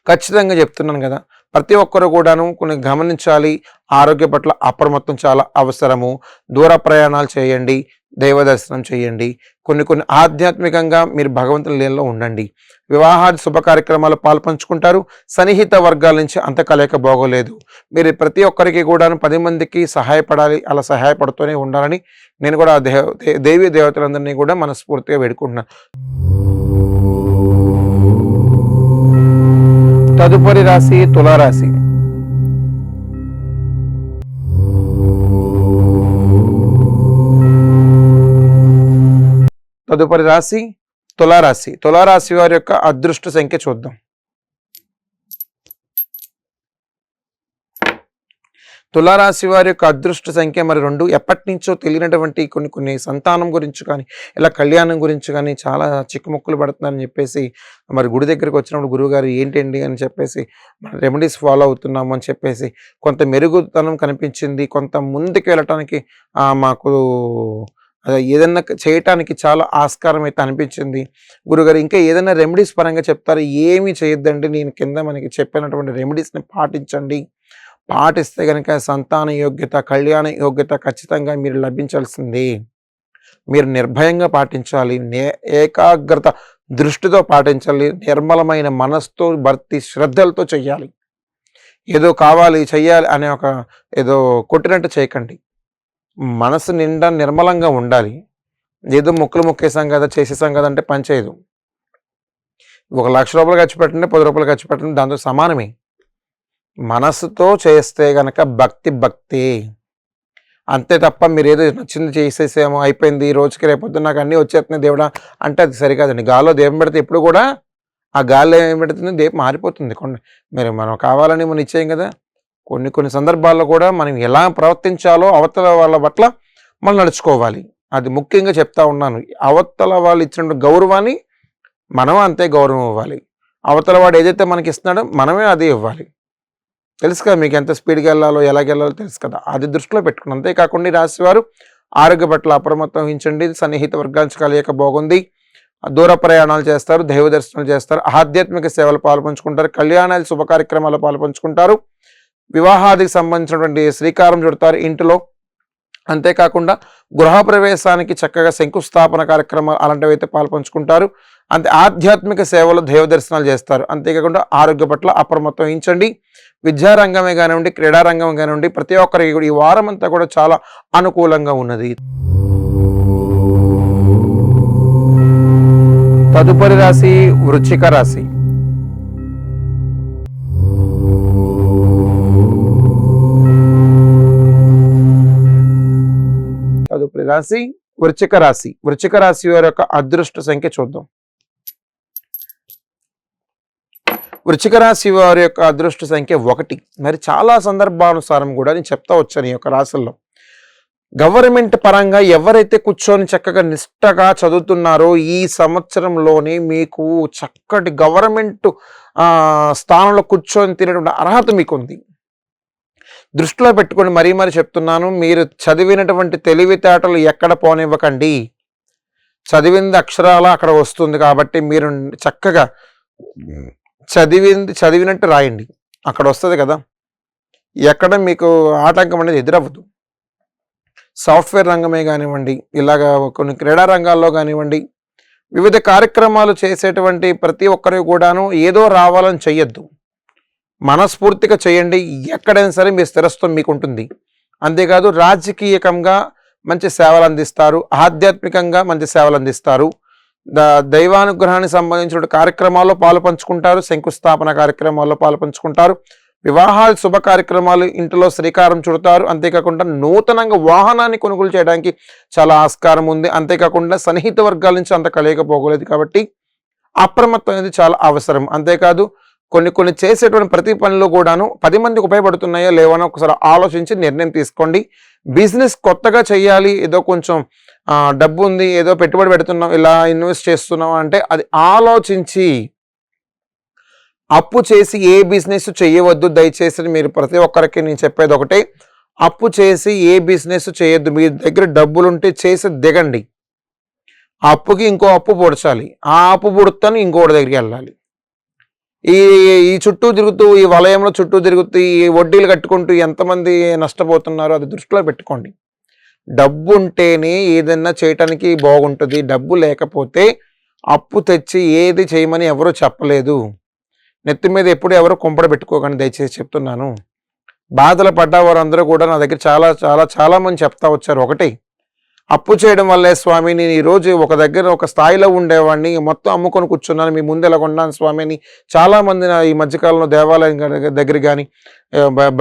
ఖచ్చితంగా చెప్తున్నాను కదా, ప్రతి ఒక్కరు కూడాను కొన్ని గమనించాలి. ఆరోగ్య పట్ల అప్రమత్తం చాలా అవసరము. దూర ప్రయాణాలు చేయండి, దైవ దర్శనం చేయండి. కొన్ని కొన్ని ఆధ్యాత్మికంగా మీరు భగవంతుని లీలలో ఉండండి. వివాహాది శుభ కార్యక్రమాలు పాల్పంచుకుంటారు. సన్నిహిత వర్గాల నుంచి అంత కలయిక బాగోలేదు. మీరు ప్రతి ఒక్కరికి కూడాను 10 మందికి సహాయపడాలి, అలా సహాయపడుతూనే ఉండాలని నేను కూడా దేవీ దేవతలందరినీ కూడా మనస్ఫూర్తిగా వేడుకుంటున్నాను. తదుపరి రాశి తులారాశి. తదుపరి రాశి తులారాశి. తులారాశి వారి యొక్క అదృష్ట సంఖ్య చూద్దాం. తులారాశి వారి యొక్క అదృష్ట సంఖ్య మరి 2. ఎప్పటి నుంచో తెలియనటువంటి కొన్ని సంతానం గురించి కానీ, ఇలా కళ్యాణం గురించి కానీ చాలా చిక్కుముక్కులు పడుతున్నారని చెప్పేసి మరి గుడి దగ్గరికి వచ్చినప్పుడు గురువుగారు ఏంటండి అని చెప్పేసి రెమెడీస్ ఫాలో అవుతున్నాము అని చెప్పేసి కొంత మెరుగుతనం కనిపించింది. కొంత ముందుకు వెళ్ళటానికి మాకు ఏదన్నా చేయటానికి చాలా ఆస్కారం అయితే అనిపించింది. గురుగారు ఇంకా ఏదైనా రెమెడీస్ పరంగా చెప్తారు? ఏమీ చేయొద్దండి, నేను కింద మనకి చెప్పినటువంటి రెమెడీస్ని పాటించండి. పాటిస్తే కనుక సంతాన యోగ్యత, కళ్యాణ యోగ్యత ఖచ్చితంగా మీరు లభించాల్సిందే. మీరు నిర్భయంగా పాటించాలి, ఏకాగ్రత దృష్టితో పాటించాలి, నిర్మలమైన మనస్తో భక్తి శ్రద్ధలతో చెయ్యాలి. ఏదో కావాలి చెయ్యాలి అనే ఏదో కొట్టినట్టు చేయకండి. మనసు నిండా నిర్మలంగా ఉండాలి. ఏదో ముక్కలు ముక్కేసాం కదా, చేసేసాం కదా అంటే పని చేయదు. ₹1,00,000 ఖర్చు పెట్టండి, ₹10 ఖర్చు పెట్టండి, దాంతో సమానమే. మనసుతో చేస్తే గనక భక్తి అంతే తప్ప మీరు ఏదో నచ్చింది చేసేసామో అయిపోయింది, ఈ రోజుకి రేపొద్దు నాకు అన్నీ వచ్చేస్తున్నాయి దేవుడా అంటే అది సరికాదండి. గాల్లో దీపం పెడితే ఎప్పుడు కూడా ఆ గాల్లో ఏం పెడుతుంది, దీపం మారిపోతుంది. మనం కావాలని మనం ఇచ్చేయం కదా. కొన్ని సందర్భాల్లో కూడా మనం ఎలా ప్రవర్తించాలో అవతల వాళ్ళ పట్ల మనం నడుచుకోవాలి. అది ముఖ్యంగా చెప్తా ఉన్నాను. అవతల వాళ్ళు ఇచ్చిన గౌరవాన్ని మనం అంతే గౌరవం ఇవ్వాలి. అవతల వాడు ఏదైతే మనకి ఇస్తున్నాడో మనమే అదే ఇవ్వాలి. తెలుసు కదా మీకు, ఎంత స్పీడ్గా వెళ్ళాలో ఎలాగెళ్ళాలో తెలుసు కదా. అది దృష్టిలో పెట్టుకుని అంతేకాకుండా రాశివారు ఆరోగ్య పట్ల అప్రమత్తం వహించండి. సన్నిహిత వర్గాంశ కలయిక బాగుంది. దూర ప్రయాణాలు చేస్తారు, దైవ దర్శనాలు చేస్తారు, ఆధ్యాత్మిక సేవలు పాల్పంచుకుంటారు, కళ్యాణాలు శుభ కార్యక్రమాలు పాల్పంచుకుంటారు, వివాహాదికి సంబంధించినటువంటి శ్రీకారం చుడతారు ఇంటిలో. అంతేకాకుండా గృహప్రవేశానికి చక్కగా శంకుస్థాపన కార్యక్రమాలు అలాంటివి అయితే పాల్పంచుకుంటారు. ఆధ్యాత్మిక సేవలు దైవ దర్శనాలు చేస్తారు. అంతేకాకుండా ఆరోగ్య పట్ల అప్రమత్తం వహించండి. విద్యారంగమే కానివ్వండి, క్రీడారంగం కానివ్వండి, ప్రతి ఒక్కరికి కూడా ఈ వారం అంతా కూడా చాలా అనుకూలంగా ఉన్నది. తదుపరి రాశి వృశ్చిక రాశి. తదుపరి రాశి వృశ్చిక రాశి. వృశ్చిక రాశి వారి యొక్క అదృష్ట సంఖ్య చూద్దాం. వృశ్చిక రాశి వారి యొక్క అదృష్ట సంఖ్య 1. మరి చాలా సందర్భానుసారం కూడా నేను చెప్తా వచ్చాను ఈ యొక్క రాశుల్లో. గవర్నమెంట్ పరంగా ఎవరైతే కూర్చొని చక్కగా నిష్టగా చదువుతున్నారో ఈ సంవత్సరంలోనే మీకు చక్కటి గవర్నమెంట్ స్థానంలో కూర్చొని తినేటువంటి అర్హత మీకుంది. దృష్టిలో పెట్టుకొని మరీ చెప్తున్నాను. మీరు చదివినటువంటి తెలివితేటలు ఎక్కడ పోనివ్వకండి. చదివింది అక్షరాల అక్కడ వస్తుంది కాబట్టి మీరు చక్కగా చదివినట్టు రాయండి, అక్కడ వస్తుంది కదా. ఎక్కడ మీకు ఆటంకం అనేది ఎదురవ్వదు. సాఫ్ట్వేర్ రంగమే కానివ్వండి, ఇలాగా కొన్ని క్రీడా రంగాల్లో కానివ్వండి, వివిధ కార్యక్రమాలు చేసేటువంటి ప్రతి ఒక్కరు కూడాను ఏదో రావాలని చెయ్యొద్దు. మనస్ఫూర్తిగా చేయండి. ఎక్కడైనా సరే మీ స్థిరత్వం మీకు ఉంటుంది. అంతేకాదు రాజకీయకంగా మంచి సేవలు అందిస్తారు, ఆధ్యాత్మికంగా మంచి సేవలు అందిస్తారు, దైవానుగ్రహానికి సంబంధించిన కార్యక్రమాల్లో పాలుపంచుకుంటారు, శంకుస్థాపన కార్యక్రమాల్లో పాలుపంచుకుంటారు, వివాహాలు శుభ కార్యక్రమాలు ఇంటిలో శ్రీకారం చుడతారు. అంతేకాకుండా నూతనంగా వాహనాన్ని కొనుగోలు చేయడానికి చాలా ఆస్కారం ఉంది. అంతేకాకుండా సన్నిహిత వర్గాల నుంచి అంత కలయకపోలేదు కాబట్టి అప్రమత్తం అనేది చాలా అవసరం. అంతేకాదు కొన్ని చేసేటువంటి ప్రతి పనిలో కూడాను 10 మందికి ఉపయోగపడుతున్నాయో లేవనో ఒకసారి ఆలోచించి నిర్ణయం తీసుకోండి. బిజినెస్ కొత్తగా చేయాలి, ఏదో కొంచెం డబ్బు ఉంది, ఏదో పెట్టుబడి పెడుతున్నాం, ఇలా ఇన్వెస్ట్ చేస్తున్నాం అంటే అది ఆలోచించి, అప్పు చేసి ఏ బిజినెస్ చేయవద్దు. దయచేసి మీరు ప్రతి ఒక్కరికి నేను చెప్పేది ఒకటే, అప్పు చేసి ఏ బిజినెస్ చేయొద్దు. మీ దగ్గర డబ్బులుంటే చేసి దిగండి. ఆ అప్పుకి ఇంకో అప్పు పొడచాలి, ఆ అప్పు పుడుతాను ఇంకోటి దగ్గరికి వెళ్ళాలి. ఈ చుట్టూ తిరుగుతూ, ఈ వలయంలో చుట్టూ తిరుగుతూ, ఈ వడ్డీలు కట్టుకుంటూ ఎంతమంది నష్టపోతున్నారో అది దృష్టిలో పెట్టుకోండి. డబ్బు ఉంటేనే ఏదన్నా చేయటానికి బాగుంటుంది. డబ్బు లేకపోతే అప్పు తెచ్చి ఏది చేయమని ఎవరు చెప్పలేదు. నెత్తి మీద ఎప్పుడు ఎవరు కుంపడ పెట్టుకోకండి దయచేసి చెప్తున్నాను. బాధలు పడ్డ వారందరూ కూడా నా దగ్గర చాలా చాలా చాలా మంది చెప్తా వచ్చారు. ఒకటి, అప్పు చేయడం వల్లే స్వామి నేను ఈరోజు ఒక దగ్గర ఒక స్థాయిలో ఉండేవాడిని, మొత్తం అమ్ముకొని కూర్చున్నాను, మీ ముందు ఎలా కొన్నాను స్వామి అని చాలామంది ఈ మధ్యకాలంలో దేవాలయం దగ్గర కానీ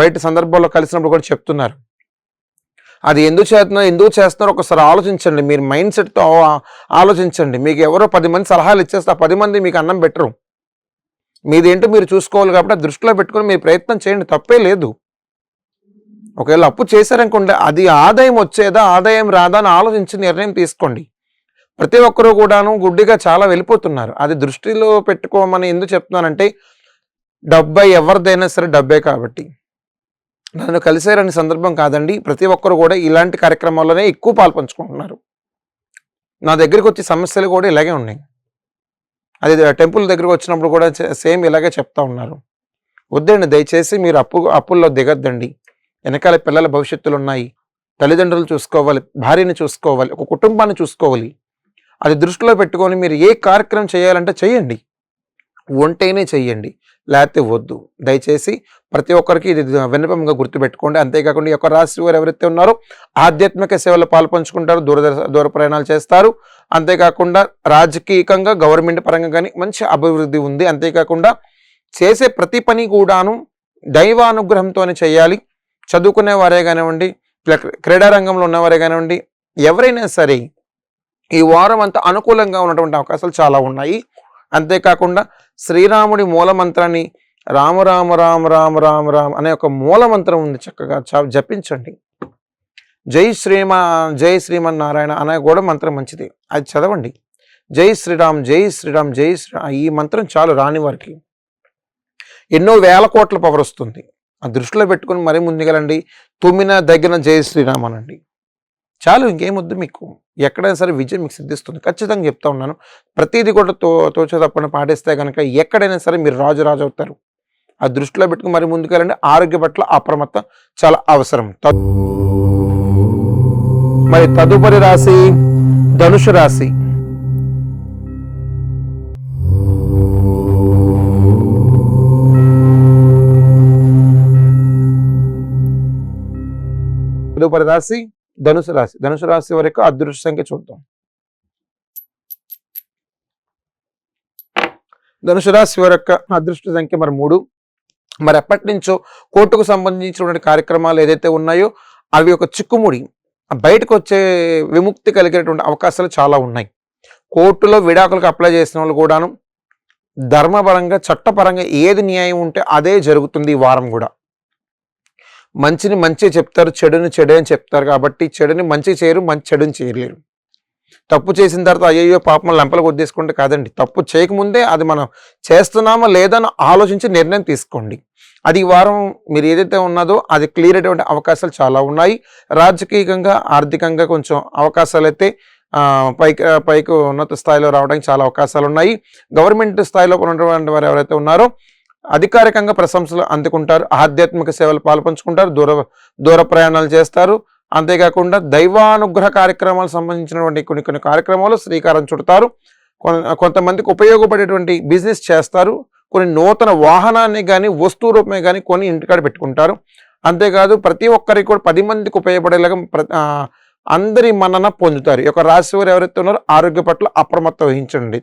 బయట సందర్భాల్లో కలిసినప్పుడు కూడా చెప్తున్నారు. అది ఎందుకు చేస్తున్నారో ఒకసారి ఆలోచించండి. మీరు మైండ్ సెట్తో ఆలోచించండి. మీకు ఎవరో 10 మంది సలహాలు ఇచ్చేస్తే ఆ 10 మంది మీకు అన్నం పెట్టరు. మీదేంటో మీరు చూసుకోవాలి కాబట్టి దృష్టిలో పెట్టుకొని మీరు ప్రయత్నం చేయండి, తప్పే లేదు. ఒకవేళ అప్పు చేశారనుకోండి, అది ఆదాయం వచ్చేదా ఆదాయం రాదా అని ఆలోచించి నిర్ణయం తీసుకోండి. ప్రతి ఒక్కరూ కూడాను గుడ్డిగా చాలా వెళ్ళిపోతున్నారు. అది దృష్టిలో పెట్టుకోమని ఎందుకు చెప్తున్నానంటే, డబ్బై ఎవరిదైనా సరే డబ్బే కాబట్టి. నన్ను కలిసారని సందర్భం కాదండి, ప్రతి ఒక్కరు కూడా ఇలాంటి కార్యక్రమాల్లోనే ఎక్కువ పాల్పంచుకుంటున్నారు. నా దగ్గరికి వచ్చే సమస్యలు కూడా ఇలాగే ఉన్నాయి. అది టెంపుల్ దగ్గరకు వచ్చినప్పుడు కూడా సేమ్ ఇలాగే చెప్తా ఉన్నారు. వద్దండి దయచేసి మీరు అప్పుల్లో దిగద్దండి. వెనకాల పిల్లల భవిష్యత్తులు ఉన్నాయి, తల్లిదండ్రులు చూసుకోవాలి, భార్యని చూసుకోవాలి, ఒక కుటుంబాన్ని చూసుకోవాలి. అది దృష్టిలో పెట్టుకొని మీరు ఏ కార్యక్రమం చేయాలంటే చేయండి, ఉంటేనే చెయ్యండి, లేకపోతే వద్దు. దయచేసి ప్రతి ఒక్కరికి ఇది విన్నపంగా గుర్తుపెట్టుకోండి. అంతేకాకుండా ఈ యొక్క రాశి వారు ఎవరైతే ఉన్నారో ఆధ్యాత్మిక సేవలు పాల్పంచుకుంటారు, దూర ప్రయాణాలు చేస్తారు. అంతేకాకుండా రాజకీయంగా గవర్నమెంట్ పరంగా కానీ మంచి అభివృద్ధి ఉంది. అంతేకాకుండా చేసే ప్రతి పని కూడాను దైవానుగ్రహంతోనే చేయాలి. చదువుకునే వారే కానివ్వండి, క్రీడా రంగంలో ఉన్నవారే కానివ్వండి, ఎవరైనా సరే ఈ వారం అంతా అనుకూలంగా ఉన్నటువంటి అవకాశాలు చాలా ఉన్నాయి. అంతేకాకుండా శ్రీరాముడి మూలమంత్రాన్ని రామ రామ రామ రామ రామ రామ అనే ఒక మూలమంత్రం ఉంది, చక్కగా జపించండి. జై శ్రీమన్నారాయణ అనే కూడా మంత్రం మంచిది, అది చదవండి. జై శ్రీరామ్ జై శ్రీరామ్ జై శ్రీరామ్, ఈ మంత్రం చాలు రాని వారికి. ఎన్నో వేల కోట్ల పవర్ వస్తుంది. ఆ దృష్టిలో పెట్టుకుని మరీ ముందుకెళ్ళండి. తుమ్మిన దగ్గర జై శ్రీరామ్ అనండి, చాలు, ఇంకేమొద్దు. మీకు ఎక్కడైనా సరే విజయం మీకు సిద్ధిస్తుంది, ఖచ్చితంగా చెప్తా ఉన్నాను. ప్రతిదీ కూడా తోచే తప్పని పాటిస్తే కనుక ఎక్కడైనా సరే మీరు రాజు అవుతారు. ఆ దృష్టిలో పెట్టుకుని మరి ముందుకెళ్ళండి. ఆరోగ్య పట్ల అప్రమత్తం చాలా అవసరం. మరి తదుపరి రాశి ధనుసు రాశి. తదుపరి రాశి ధనుసు రాశి. ధనుసు రాశి వరకు అదృష్ట సంఖ్య చూద్దాం. ధనుసు రాశి వారి యొక్క అదృష్ట సంఖ్య మరి 3. మరి ఎప్పటి నుంచో కోర్టుకు సంబంధించినటువంటి కార్యక్రమాలు ఏదైతే ఉన్నాయో అవి ఒక చిక్కుముడి బయటకు వచ్చే విముక్తి కలిగేటువంటి అవకాశాలు చాలా ఉన్నాయి. కోర్టులో విడాకులకు అప్లై చేసిన వాళ్ళు కూడాను ధర్మపరంగా చట్టపరంగా ఏది న్యాయం ఉంటే అదే జరుగుతుంది. ఈ వారం కూడా మంచిని మంచి చెప్తారు, చెడుని చెడు అని చెప్తారు. కాబట్టి చెడుని మంచి చేయరు, మంచి చెడుని చేయలేరు. తప్పు చేసిన తర్వాత అయ్యో పాపం లంపలు కొద్దేసుకుంటే కాదండి, తప్పు చేయకముందే అది మనం చేస్తున్నామా లేదా అని ఆలోచించి నిర్ణయం తీసుకోండి. అది ఈ వారం మీరు ఏదైతే ఉన్నదో అది క్లియర్ అయ్యేటువంటి అవకాశాలు చాలా ఉన్నాయి. రాజకీయంగా ఆర్థికంగా కొంచెం అవకాశాలు అయితే పైకి ఉన్నత స్థాయిలో రావడానికి చాలా అవకాశాలు ఉన్నాయి. గవర్నమెంట్ స్థాయిలో ఉన్నటువంటి వారు ఎవరైతే ఉన్నారో అధికారికంగా ప్రశంసలు అందుకుంటారు. ఆధ్యాత్మిక సేవలు పాల్పంచుకుంటారు, దూర ప్రయాణాలు చేస్తారు. అంతేకాకుండా దైవానుగ్రహ కార్యక్రమాలకు సంబంధించినటువంటి కొన్ని కార్యక్రమాలు శ్రీకారం చుడతారు. కొంతమందికి ఉపయోగపడేటువంటి బిజినెస్ చేస్తారు. కొన్ని నూతన వాహనాన్ని కానీ వస్తువు రూపమే కానీ కొని ఇంటికాడ పెట్టుకుంటారు. అంతేకాదు ప్రతి ఒక్కరికి కూడా 10 మందికి ఉపయోగపడేలాగా అందరి మన్నన పొందుతారు. ఈ యొక్క రాశి వారు ఎవరైతే ఉన్నారో ఆరోగ్య పట్ల అప్రమత్తం వహించండి.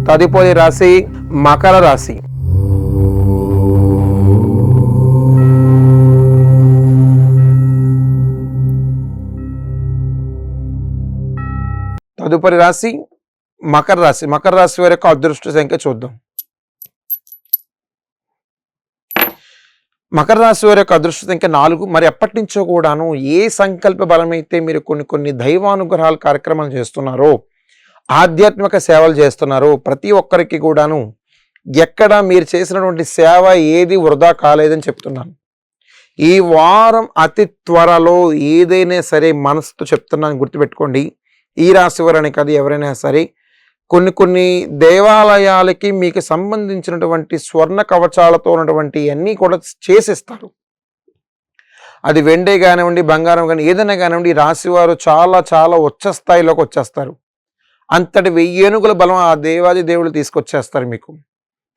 తదుపరి రాశి మకర రాశి. తదుపరి రాశి మకర రాశి. మకర రాశి వారి యొక్క అదృష్ట సంఖ్య చూద్దాం. మకర రాశి వారి యొక్క అదృష్ట సంఖ్య 4. మరి ఎప్పటి నుంచో కూడాను ఏ సంకల్ప బలమైతే మీరు కొన్ని దైవానుగ్రహాల కార్యక్రమాలు చేస్తున్నారో, ఆధ్యాత్మిక సేవలు చేస్తున్నారు, ప్రతి ఒక్కరికి కూడాను ఎక్కడ మీరు చేసినటువంటి సేవ ఏది వృధా కాలేదని చెప్తున్నాను. ఈ వారం అతి త్వరలో ఏదైనా సరే మనసుతో చెప్తున్నాను, గుర్తుపెట్టుకోండి. ఈ రాశి వారని కాదు, ఎవరైనా సరే కొన్ని కొన్ని దేవాలయాలకి మీకు సంబంధించినటువంటి స్వర్ణ కవచాలతో ఉన్నటువంటి అన్నీ కూడా చేసిస్తారు. అది వెండే కానివ్వండి, బంగారం కానీ ఏదైనా కానివ్వండి, ఈ రాశివారు చాలా చాలా ఉచ్చ స్థాయిలోకి వచ్చేస్తారు. అంతటి 1000 ఏనుగుల బలం ఆ దేవాది దేవుళ్ళు తీసుకొచ్చేస్తారు మీకు.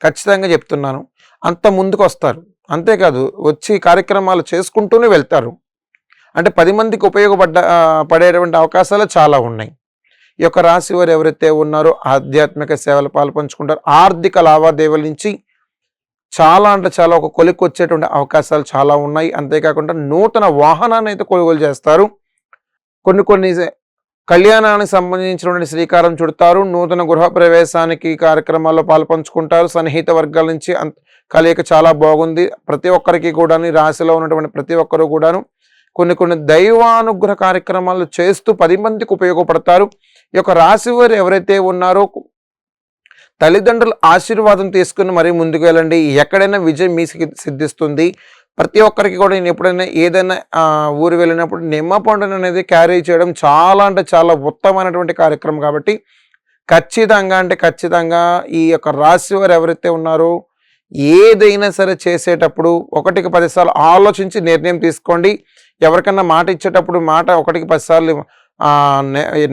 ఖచ్చితంగా చెప్తున్నాను. అంత ముందుకు వస్తారు. అంతేకాదు వచ్చి కార్యక్రమాలు చేసుకుంటూనే వెళ్తారు. అంటే 10 మందికి పడేటువంటి అవకాశాలు చాలా ఉన్నాయి. ఈ యొక్క రాశి వారు ఎవరైతే ఉన్నారో ఆధ్యాత్మిక సేవలు పాల్పంచుకుంటారు. ఆర్థిక లావాదేవీల నుంచి చాలా అంటే చాలా ఒక కొలిక్కి వచ్చేటువంటి అవకాశాలు చాలా ఉన్నాయి. అంతేకాకుండా నూతన వాహనాన్ని అయితే కొనుగోలు చేస్తారు. కొన్ని కొన్ని కళ్యాణానికి సంబంధించినటువంటి శ్రీకారం చుడతారు. నూతన గృహ ప్రవేశానికి కార్యక్రమాల్లో పాల్పంచుకుంటారు. సన్నిహిత వర్గాల నుంచి కలయిక చాలా బాగుంది. ప్రతి ఒక్కరికి కూడా రాశిలో ఉన్నటువంటి ప్రతి ఒక్కరు కూడాను కొన్ని కొన్ని దైవానుగ్రహ కార్యక్రమాలు చేస్తూ 10 మందికి ఉపయోగపడతారు. ఈ యొక్క రాశి వారు ఎవరైతే ఉన్నారో తల్లిదండ్రుల ఆశీర్వాదం తీసుకుని మరీ ముందుకు వెళ్ళండి. ఎక్కడైనా విజయం మీ సిద్ధిస్తుంది. ప్రతి ఒక్కరికి కూడా నేను ఎప్పుడైనా ఏదైనా ఊరు వెళ్ళినప్పుడు నిమ్మ పండును అనేది క్యారీ చేయడం చాలా అంటే చాలా ఉత్తమమైనటువంటి కార్యక్రమం. కాబట్టి ఖచ్చితంగా ఈ యొక్క రాశి వారు ఎవరైతే ఉన్నారో ఏదైనా సరే చేసేటప్పుడు 1కి 10 సార్లు ఆలోచించి నిర్ణయం తీసుకోండి. ఎవరికన్నా మాట ఇచ్చేటప్పుడు మాట 1కి 10 సార్లు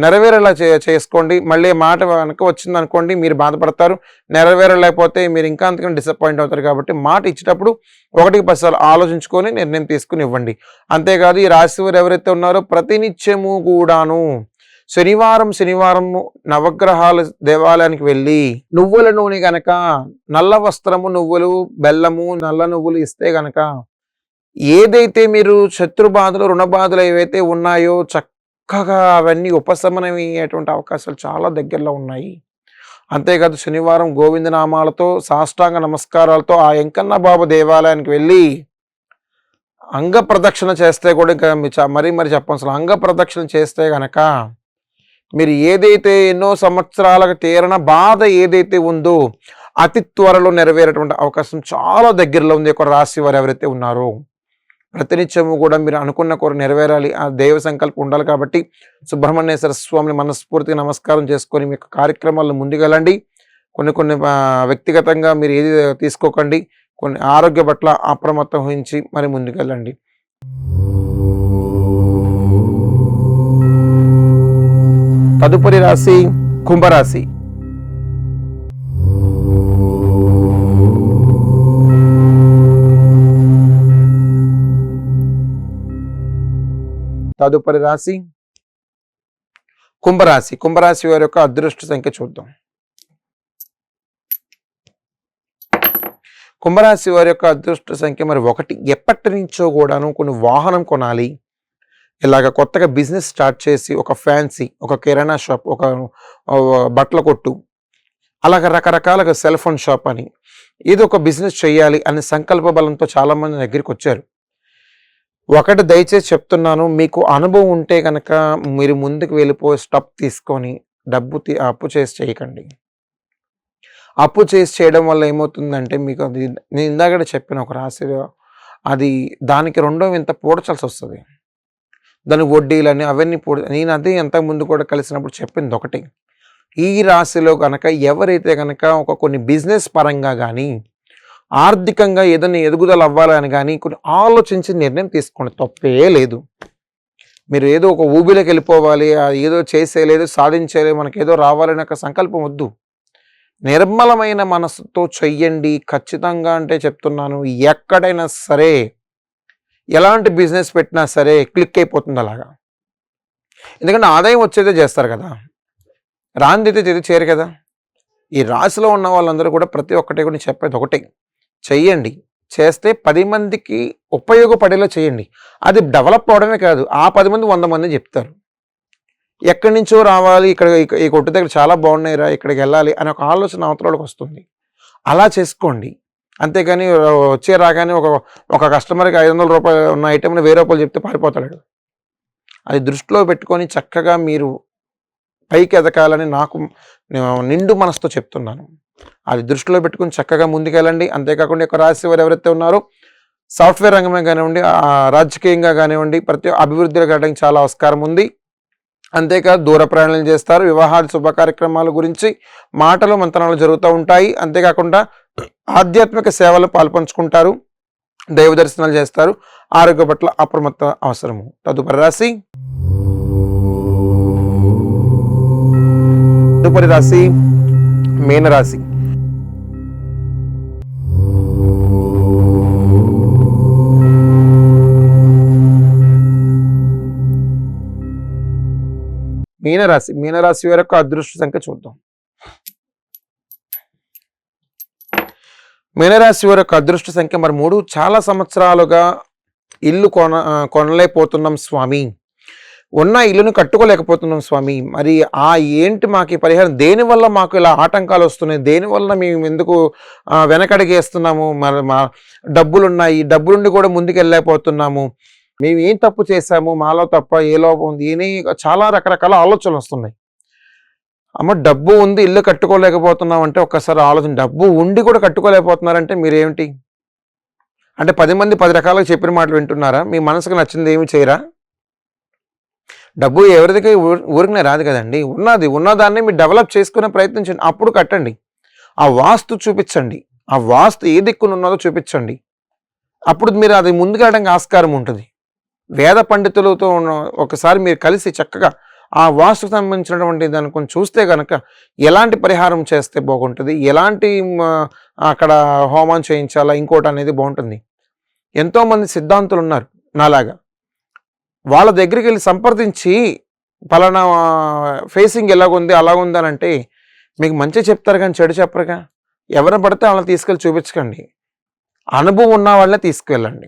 నెరవేరేలా చేసుకోండి. మళ్ళీ మాట వెనక వచ్చింది అనుకోండి, మీరు బాధపడతారు. నెరవేరలేకపోతే మీరు ఇంకా అంతకన్నా డిసప్పాయింట్ అవుతారు. కాబట్టి మాట ఇచ్చేటప్పుడు 1కి 10 సార్లు ఆలోచించుకొని నిర్ణయం తీసుకుని ఇవ్వండి. అంతేకాదు ఈ రాశి వారు ఎవరైతే ఉన్నారో ప్రతినిత్యము కూడాను శనివారం నవగ్రహాల దేవాలయానికి వెళ్ళి నువ్వుల నూనె గనక, నల్ల వస్త్రము, నువ్వులు, బెల్లము, నల్ల నువ్వులు ఇస్తే గనక ఏదైతే మీరు శత్రు బాధలు, రుణ బాధలు ఏవైతే ఉన్నాయో చక్కగా అవన్నీ ఉపశమనమయ్యేటువంటి అవకాశాలు చాలా దగ్గరలో ఉన్నాయి. అంతేకాదు శనివారం గోవిందనామాలతో సాష్టాంగ నమస్కారాలతో ఆ వెంకన్న బాబు దేవాలయానికి వెళ్ళి అంగ ప్రదక్షిణ చేస్తే కూడా ఇంకా మరీ చెప్పాల్సిన అంగ ప్రదక్షిణ చేస్తే గనక మీరు ఏదైతే ఎన్నో సంవత్సరాలకు తీరన బాధ ఏదైతే ఉందో అతి త్వరలో నెరవేరేటువంటి అవకాశం చాలా దగ్గరలో ఉంది. ఒక రాశి వారు ఎవరైతే ఉన్నారో ప్రతినిత్యము కూడా మీరు అనుకున్న కోర నెరవేరాలి, ఆ దైవ సంకల్పం ఉండాలి. కాబట్టి సుబ్రహ్మణ్యేశ్వర స్వామిని మనస్ఫూర్తిగా నమస్కారం చేసుకొని మీ యొక్క కార్యక్రమాలను ముందుకెళ్ళండి. కొన్ని వ్యక్తిగతంగా మీరు ఏది తీసుకోకండి. కొన్ని ఆరోగ్య పట్ల అప్రమత్తం వహించి మరి ముందుకెళ్ళండి. తదుపరి రాశి కుంభరాశి. తదుపరి రాశి కుంభరాశి. కుంభరాశి వారి యొక్క అదృష్ట సంఖ్య చూద్దాం. కుంభరాశి వారి యొక్క అదృష్ట సంఖ్య మరి 1. ఎప్పటి నుంచో కూడాను కొన్ని వాహనం కొనాలి, ఇలాగ కొత్తగా బిజినెస్ స్టార్ట్ చేసి ఒక ఫ్యాన్సీ, ఒక కిరాణా షాప్, ఒక బట్టల కొట్టు, అలాగ రకరకాలుగా సెల్ ఫోన్ షాప్ అని ఏదో ఒక బిజినెస్ చేయాలి అనే సంకల్ప బలంతో చాలామంది దగ్గరికి వచ్చారు. ఒకటి దయచేసి చెప్తున్నాను, మీకు అనుభవం ఉంటే కనుక మీరు ముందుకు వెళ్ళిపోయి స్టెప్ తీసుకొని అప్పు చేసి చేయకండి. అప్పు చేసి చేయడం వల్ల ఏమవుతుందంటే మీకు అది నేను ఇందాక చెప్పిన ఒక రాశిలో అది దానికి 2వ వింత పూడ్చాల్సి వస్తుంది. దాని వడ్డీలని అవన్నీ నేను అదే అంతకుముందు కూడా కలిసినప్పుడు చెప్పింది ఒకటి. ఈ రాశిలో కనుక ఎవరైతే కనుక కొన్ని బిజినెస్ పరంగా కానీ ఆర్థికంగా ఏదైనా ఎదుగుదల అవ్వాలని కానీ కొన్ని ఆలోచించి నిర్ణయం తీసుకోండి, తప్పే లేదు. మీరు ఏదో ఒక ఊబిలోకి వెళ్ళిపోవాలి, ఏదో చేసేయలేదు, సాధించేలేదు, మనకి ఏదో రావాలని ఒక సంకల్పం వద్దు. నిర్మలమైన మనసుతో చెయ్యండి. ఖచ్చితంగా అంటే చెప్తున్నాను, ఎక్కడైనా సరే ఎలాంటి బిజినెస్ పెట్టినా సరే క్లిక్ అయిపోతుంది అలాగా. ఎందుకంటే ఆదాయం వచ్చేదే చేస్తారు కదా, రాందితే ఇది చేయరు కదా. ఈ రాశిలో ఉన్న వాళ్ళందరూ కూడా ప్రతి ఒక్కటి కూడా చెప్పేది ఒకటే, చెయ్యండి. చేస్తే 10 మందికి ఉపయోగపడేలా చేయండి. అది డెవలప్ అవడమే కాదు, ఆ 10 మంది 100 మంది చెప్తారు. ఎక్కడి నుంచో రావాలి, ఇక్కడ ఈ కొట్టు దగ్గర చాలా బాగున్నాయిరా, ఇక్కడికి వెళ్ళాలి అనే ఒక ఆలోచన అవతలకి వస్తుంది. అలా చేసుకోండి. అంతేగాని వచ్చే రాగానే ఒక కస్టమర్కి 500 రూపాయలు ఉన్న ఐటెంని 1000 రూపాయలు చెప్తే పారిపోతాడు. అది దృష్టిలో పెట్టుకొని చక్కగా మీరు పైకి ఎదగాలని నాకు నిండు మనసుతో చెప్తున్నాను. అది దృష్టిలో పెట్టుకుని చక్కగా ముందుకెళ్ళండి. అంతేకాకుండా ఒక రాశి వారు ఎవరైతే ఉన్నారో సాఫ్ట్వేర్ రంగమే కానివ్వండి, రాజకీయంగా కానివ్వండి, ప్రతి అభివృద్ధిలో కావడానికి చాలా ఆస్కారం ఉంది. అంతేకాదు దూర ప్రయాణాలు చేస్తారు. వివాహాది శుభ కార్యక్రమాల గురించి మాటలు మంతనాలు జరుగుతూ ఉంటాయి. అంతేకాకుండా ఆధ్యాత్మిక సేవలు పాల్పంచుకుంటారు. దైవ దర్శనాలు చేస్తారు. ఆరోగ్య పట్ల అప్రమత్త అవసరము. తదుపరి రాశి మీనరాశి. మీనరాశి వారి యొక్క అదృష్ట సంఖ్య చూద్దాం. మీనరాశి వారి యొక్క అదృష్ట సంఖ్య మరి 3. చాలా సంవత్సరాలుగా ఇల్లు కొనలేకపోతున్నాం స్వామి, ఉన్న ఇల్లును కట్టుకోలేకపోతున్నాం స్వామి, మరి ఏంటి మాకు ఈ పరిహారం, దేనివల్ల మాకు ఇలా ఆటంకాలు వస్తున్నాయి, దేనివల్ల మేము ఎందుకు వెనకడిగేస్తున్నాము, మరి మా డబ్బులున్నాయి, డబ్బులుండి కూడా ముందుకు వెళ్ళలేకపోతున్నాము, మేము ఏం తప్పు చేశాము, మాలో తప్ప ఏ లోపం ఉంది, చాలా రకరకాల ఆలోచనలు వస్తున్నాయి. అమ్మ డబ్బు ఉంది ఇల్లు కట్టుకోలేకపోతున్నాం అంటే ఒక్కసారి ఆలోచన, డబ్బు ఉండి కూడా కట్టుకోలేకపోతున్నారంటే మీరేమిటి అంటే 10 మంది 10 రకాలుగా చెప్పిన మాటలు వింటున్నారా? మీ మనసుకు నచ్చింది ఏమి చేయరా? డబ్బు ఎవరిదికి ఊరికనే రాదు కదండి. ఉన్నదాన్ని మీరు డెవలప్ చేసుకునే ప్రయత్నించండి. అప్పుడు కట్టండి. ఆ వాస్తు చూపించండి. ఆ వాస్తు ఏ దిక్కున ఉన్నదో చూపించండి. అప్పుడు మీరు అది ముందుకెళ్ళడానికి ఆస్కారం ఉంటుంది. వేద పండితులతో ఒకసారి మీరు కలిసి చక్కగా ఆ వాస్తుకు సంబంధించినటువంటి దాన్ని కొంచెం చూస్తే కనుక ఎలాంటి పరిహారం చేస్తే బాగుంటుంది, ఎలాంటి అక్కడ హోమం చేయించాలా, ఇంకోటి అనేది బాగుంటుంది. ఎంతోమంది సిద్ధాంతులు ఉన్నారు నాలాగా. వాళ్ళ దగ్గరికి వెళ్ళి సంప్రదించి పలానా ఫేసింగ్ ఎలాగుంది అలాగుంది అని అంటే మీకు మంచి చెప్తారు కానీ చెడు చెప్పరుగా. ఎవరిని పడితే వాళ్ళని తీసుకెళ్ళి చూపించకండి. అనుభవం ఉన్న వాళ్ళనే తీసుకువెళ్ళండి.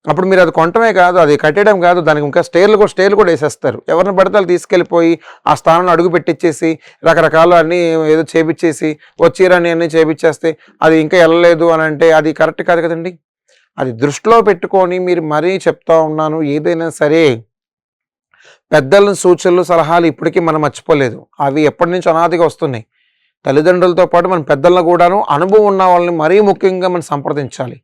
అప్పుడు మీరు అది కొనటమే కాదు, అది కట్టడం కాదు, దానికి ఇంకా స్టేర్లు కూడా వేసేస్తారు. ఎవరిని పడితే వాళ్ళు తీసుకెళ్ళిపోయి ఆ స్థానంలో అడుగు పెట్టించేసి రకరకాలు అన్నీ ఏదో చేపించేసి వచ్చీరని అన్నీ చేపించేస్తే అది ఇంకా వెళ్ళలేదు అని అంటే అది కరెక్ట్ కాదు కదండి. అది దృష్టిలో పెట్టుకొని మీరు మరీ చెప్తా ఉన్నాను, ఏదైనా సరే పెద్దల సూచనలు సలహాలు ఇప్పటికీ మనం మర్చిపోలేదు. అవి ఎప్పటి నుంచి అనాదిగా వస్తున్నాయి. తల్లిదండ్రులతో పాటు మన పెద్దలను కూడాను అనుభవం ఉన్న వాళ్ళని మరీ ముఖ్యంగా మనం సంప్రదించాలి.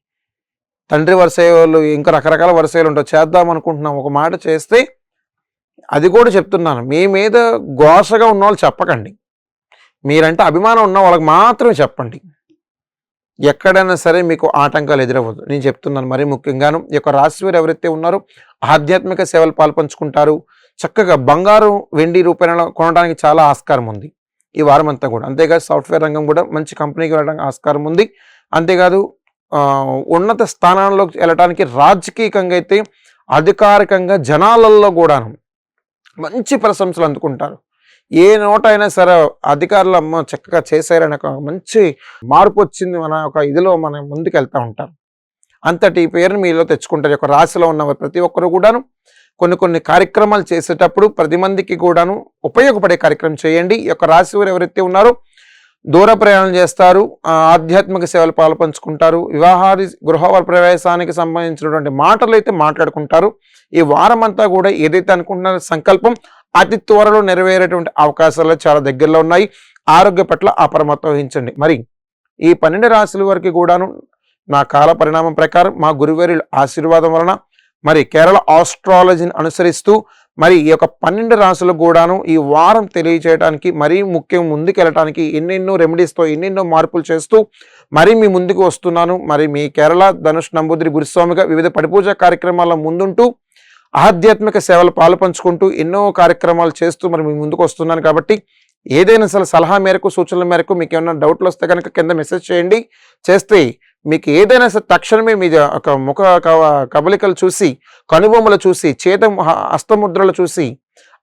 తండ్రి వరుసలు ఇంకా రకరకాల వరుసలు ఉంటాయి. చేద్దాం అనుకుంటున్నాం, ఒక మాట చేస్తే అది కూడా చెప్తున్నాను, మీ మీద ఘోషగా ఉన్న వాళ్ళు చెప్పకండి. మీరంటే అభిమానం ఉన్న వాళ్ళకి మాత్రమే చెప్పండి. ఎక్కడైనా సరే మీకు ఆటంకాలు ఎదురవ్వదు. నేను చెప్తున్నాను మరీ ముఖ్యంగాను. ఈ యొక్క రాశి వారు ఎవరైతే ఉన్నారో ఆధ్యాత్మిక సేవలు పాల్పంచుకుంటారు. చక్కగా బంగారు వెండి రూపాయలు కొనడానికి చాలా ఆస్కారం ఉంది ఈ వారం అంతా కూడా. అంతేకాదు సాఫ్ట్వేర్ రంగం కూడా మంచి కంపెనీకి వెళ్ళడానికి ఆస్కారం ఉంది. అంతేకాదు ఉన్నత స్థానాల్లోకి వెళ్ళడానికి రాజకీయంగా అయితే అధికారికంగా జనాలలో కూడాను మంచి ప్రశంసలు అందుకుంటారు. ఏ నోట అయినా సరే అధికారులు అమ్మ చక్కగా చేశారని ఒక మంచి మార్పు వచ్చింది మన ఒక ఇదిలో మనం ముందుకు వెళ్తూ ఉంటారు. అంతటి పేరుని మీలో తెచ్చుకుంటారు. ఒక రాశిలో ఉన్న ప్రతి ఒక్కరు కూడాను కొన్ని కార్యక్రమాలు చేసేటప్పుడు 10 మందికి కూడాను ఉపయోగపడే కార్యక్రమం చేయండి. ఈ యొక్క రాశి వారు ఎవరైతే ఉన్నారో దూర ప్రయాణం చేస్తారు, ఆధ్యాత్మిక సేవలు పాల్పంచుకుంటారు, వివాహాది గృహ ప్రవేశానికి సంబంధించినటువంటి మాటలు అయితే మాట్లాడుకుంటారు. ఈ వారం అంతా కూడా ఏదైతే అనుకుంటున్నారో సంకల్పం అతి త్వరలో నెరవేరేటువంటి అవకాశాలు చాలా దగ్గరలో ఉన్నాయి. ఆరోగ్య పట్ల అప్రమత్తం వహించండి. మరి ఈ 12 రాశుల వరకు కూడాను నా కాల పరిణామం ప్రకారం మా గురువారి ఆశీర్వాదం వలన మరి కేరళ ఆస్ట్రాలజీని అనుసరిస్తూ మరి ఈ యొక్క 12 రాశులకు కూడాను ఈ వారం తెలియజేయడానికి మరీ ముఖ్యం ముందుకెళ్ళటానికి ఎన్నెన్నో రెమెడీస్తో ఎన్నెన్నో మార్పులు చేస్తూ మరీ మీ ముందుకు వస్తున్నాను. మరి మీ కేరళ ధనుష్ నంబూదిరి గురుస్వామిగా వివిధ పడిపూజ కార్యక్రమాల్లో ముందుంటూ ఆధ్యాత్మిక సేవలు పాలుపంచుకుంటూ ఎన్నో కార్యక్రమాలు చేస్తూ మరి మీ ముందుకు వస్తున్నాను. కాబట్టి ఏదైనా సలహా మేరకు సూచనల మేరకు మీకు ఏమైనా డౌట్లు వస్తే కనుక కింద మెసేజ్ చేయండి. చేస్తే మీకు ఏదైనా సరే తక్షణమే మీ ఒక ముఖ కబలికలు చూసి, కనుబొమ్మలు చూసి, హస్తముద్రలు చూసి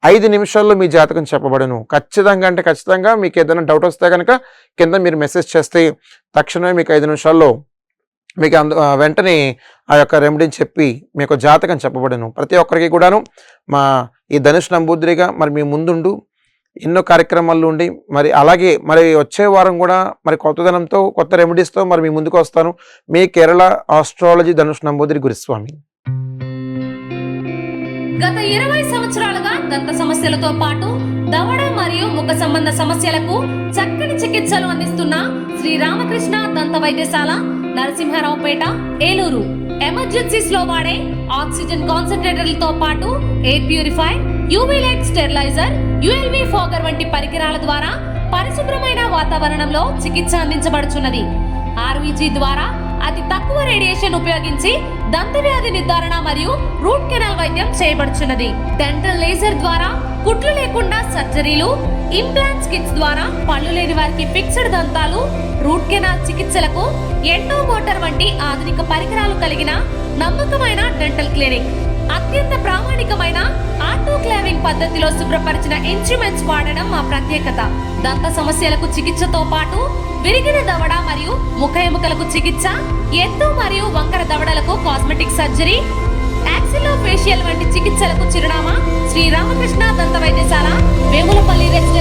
5 నిమిషాల్లో మీ జాతకం చెప్పబడను. ఖచ్చితంగా అంటే ఖచ్చితంగా మీకు ఏదైనా డౌట్ వస్తే కనుక కింద మీరు మెసేజ్ చేస్తే తక్షణమే మీకు 5 నిమిషాల్లో మీకు వెంటనే ఆ యొక్క రెమెడీని చెప్పి మీకు జాతకం చెప్పబడను. ప్రతి ఒక్కరికి కూడాను మా ఈ ధనుష్ నంబూద్రిగా మరి మీ ముందుండు ఎన్నో కార్యక్రమాలు ఉండి మరి అలాగే మరి వచ్చే వారం కూడా మరి కొత్తదనంతో కొత్త రెమెడీస్తో మరి మీ ముందుకు వస్తాను. మీ కేరళ ఆస్ట్రాలజీ ధనుష్ నంబూదిరి గురుస్వామి. గత 20 సంవత్సరాలుగా దంత సమస్యలతో పాటు దవడ మరియు ముఖ సంబంధ సమస్యలకు చక్కని చికిత్సలు అందిస్తున్న శ్రీ రామకృష్ణ దంత వైద్యశాల, నరసింహారావుపేట, ఏలూరు. ఎమర్జెన్సీస్ లో వాడే ఆక్సిజన్ కాన్సంట్రేటర్లతో పాటు air purify, UV light steriliser, ULV fogger వంటి పరికరాల ద్వారా పరిశుభ్రమైన వాతావరణంలో చికిత్స అందించబడుచున్నది. ఆర్వీజీ ద్వారా అతి తక్కువ రేడియేషన్ ఉపయోగించి దంతవ్యాధి నిర్ధారణ మరియు రూట్ కెనాల్ వైద్యం చేయబడుచున్నది. డెంటల్ లేజర్ ద్వారా కుట్లు లేకుండా సర్జరీలు, ఇంప్లాంట్స్ కిట్స్ ద్వారా పళ్ళు లేని వారికి ఫిక్స్డ్ దంతాలు, రూట్ కెనాల్ చికిత్సలకు ఎండో మోటార్ వంటి ఆధునిక పరికరాలు కలిగిన నమ్మకమైన డెంటల్ క్లినిక్. అత్యంత ప్రామాణికమైన ఆటోక్లావింగ్ పద్ధతిలో శుభ్రపరిచిన ఇన్స్ట్రుమెంట్స్ వాడడం మా ప్రత్యేకత. దంత సమస్యలకు చికిత్సతో పాటు విరిగిన దవడ మరియు ముఖ ఎముకలకు చికిత్స, ఎత్తు మరియు వంకర దవడలకు కాస్మెటిక్ సర్జరీ, యాక్సిలోఫేషియల్ వంటి చికిత్సలకు చిరునామా శ్రీ రామకృష్ణ దంత వైద్యశాల, వేములపల్లి రెసిడెన్సీ.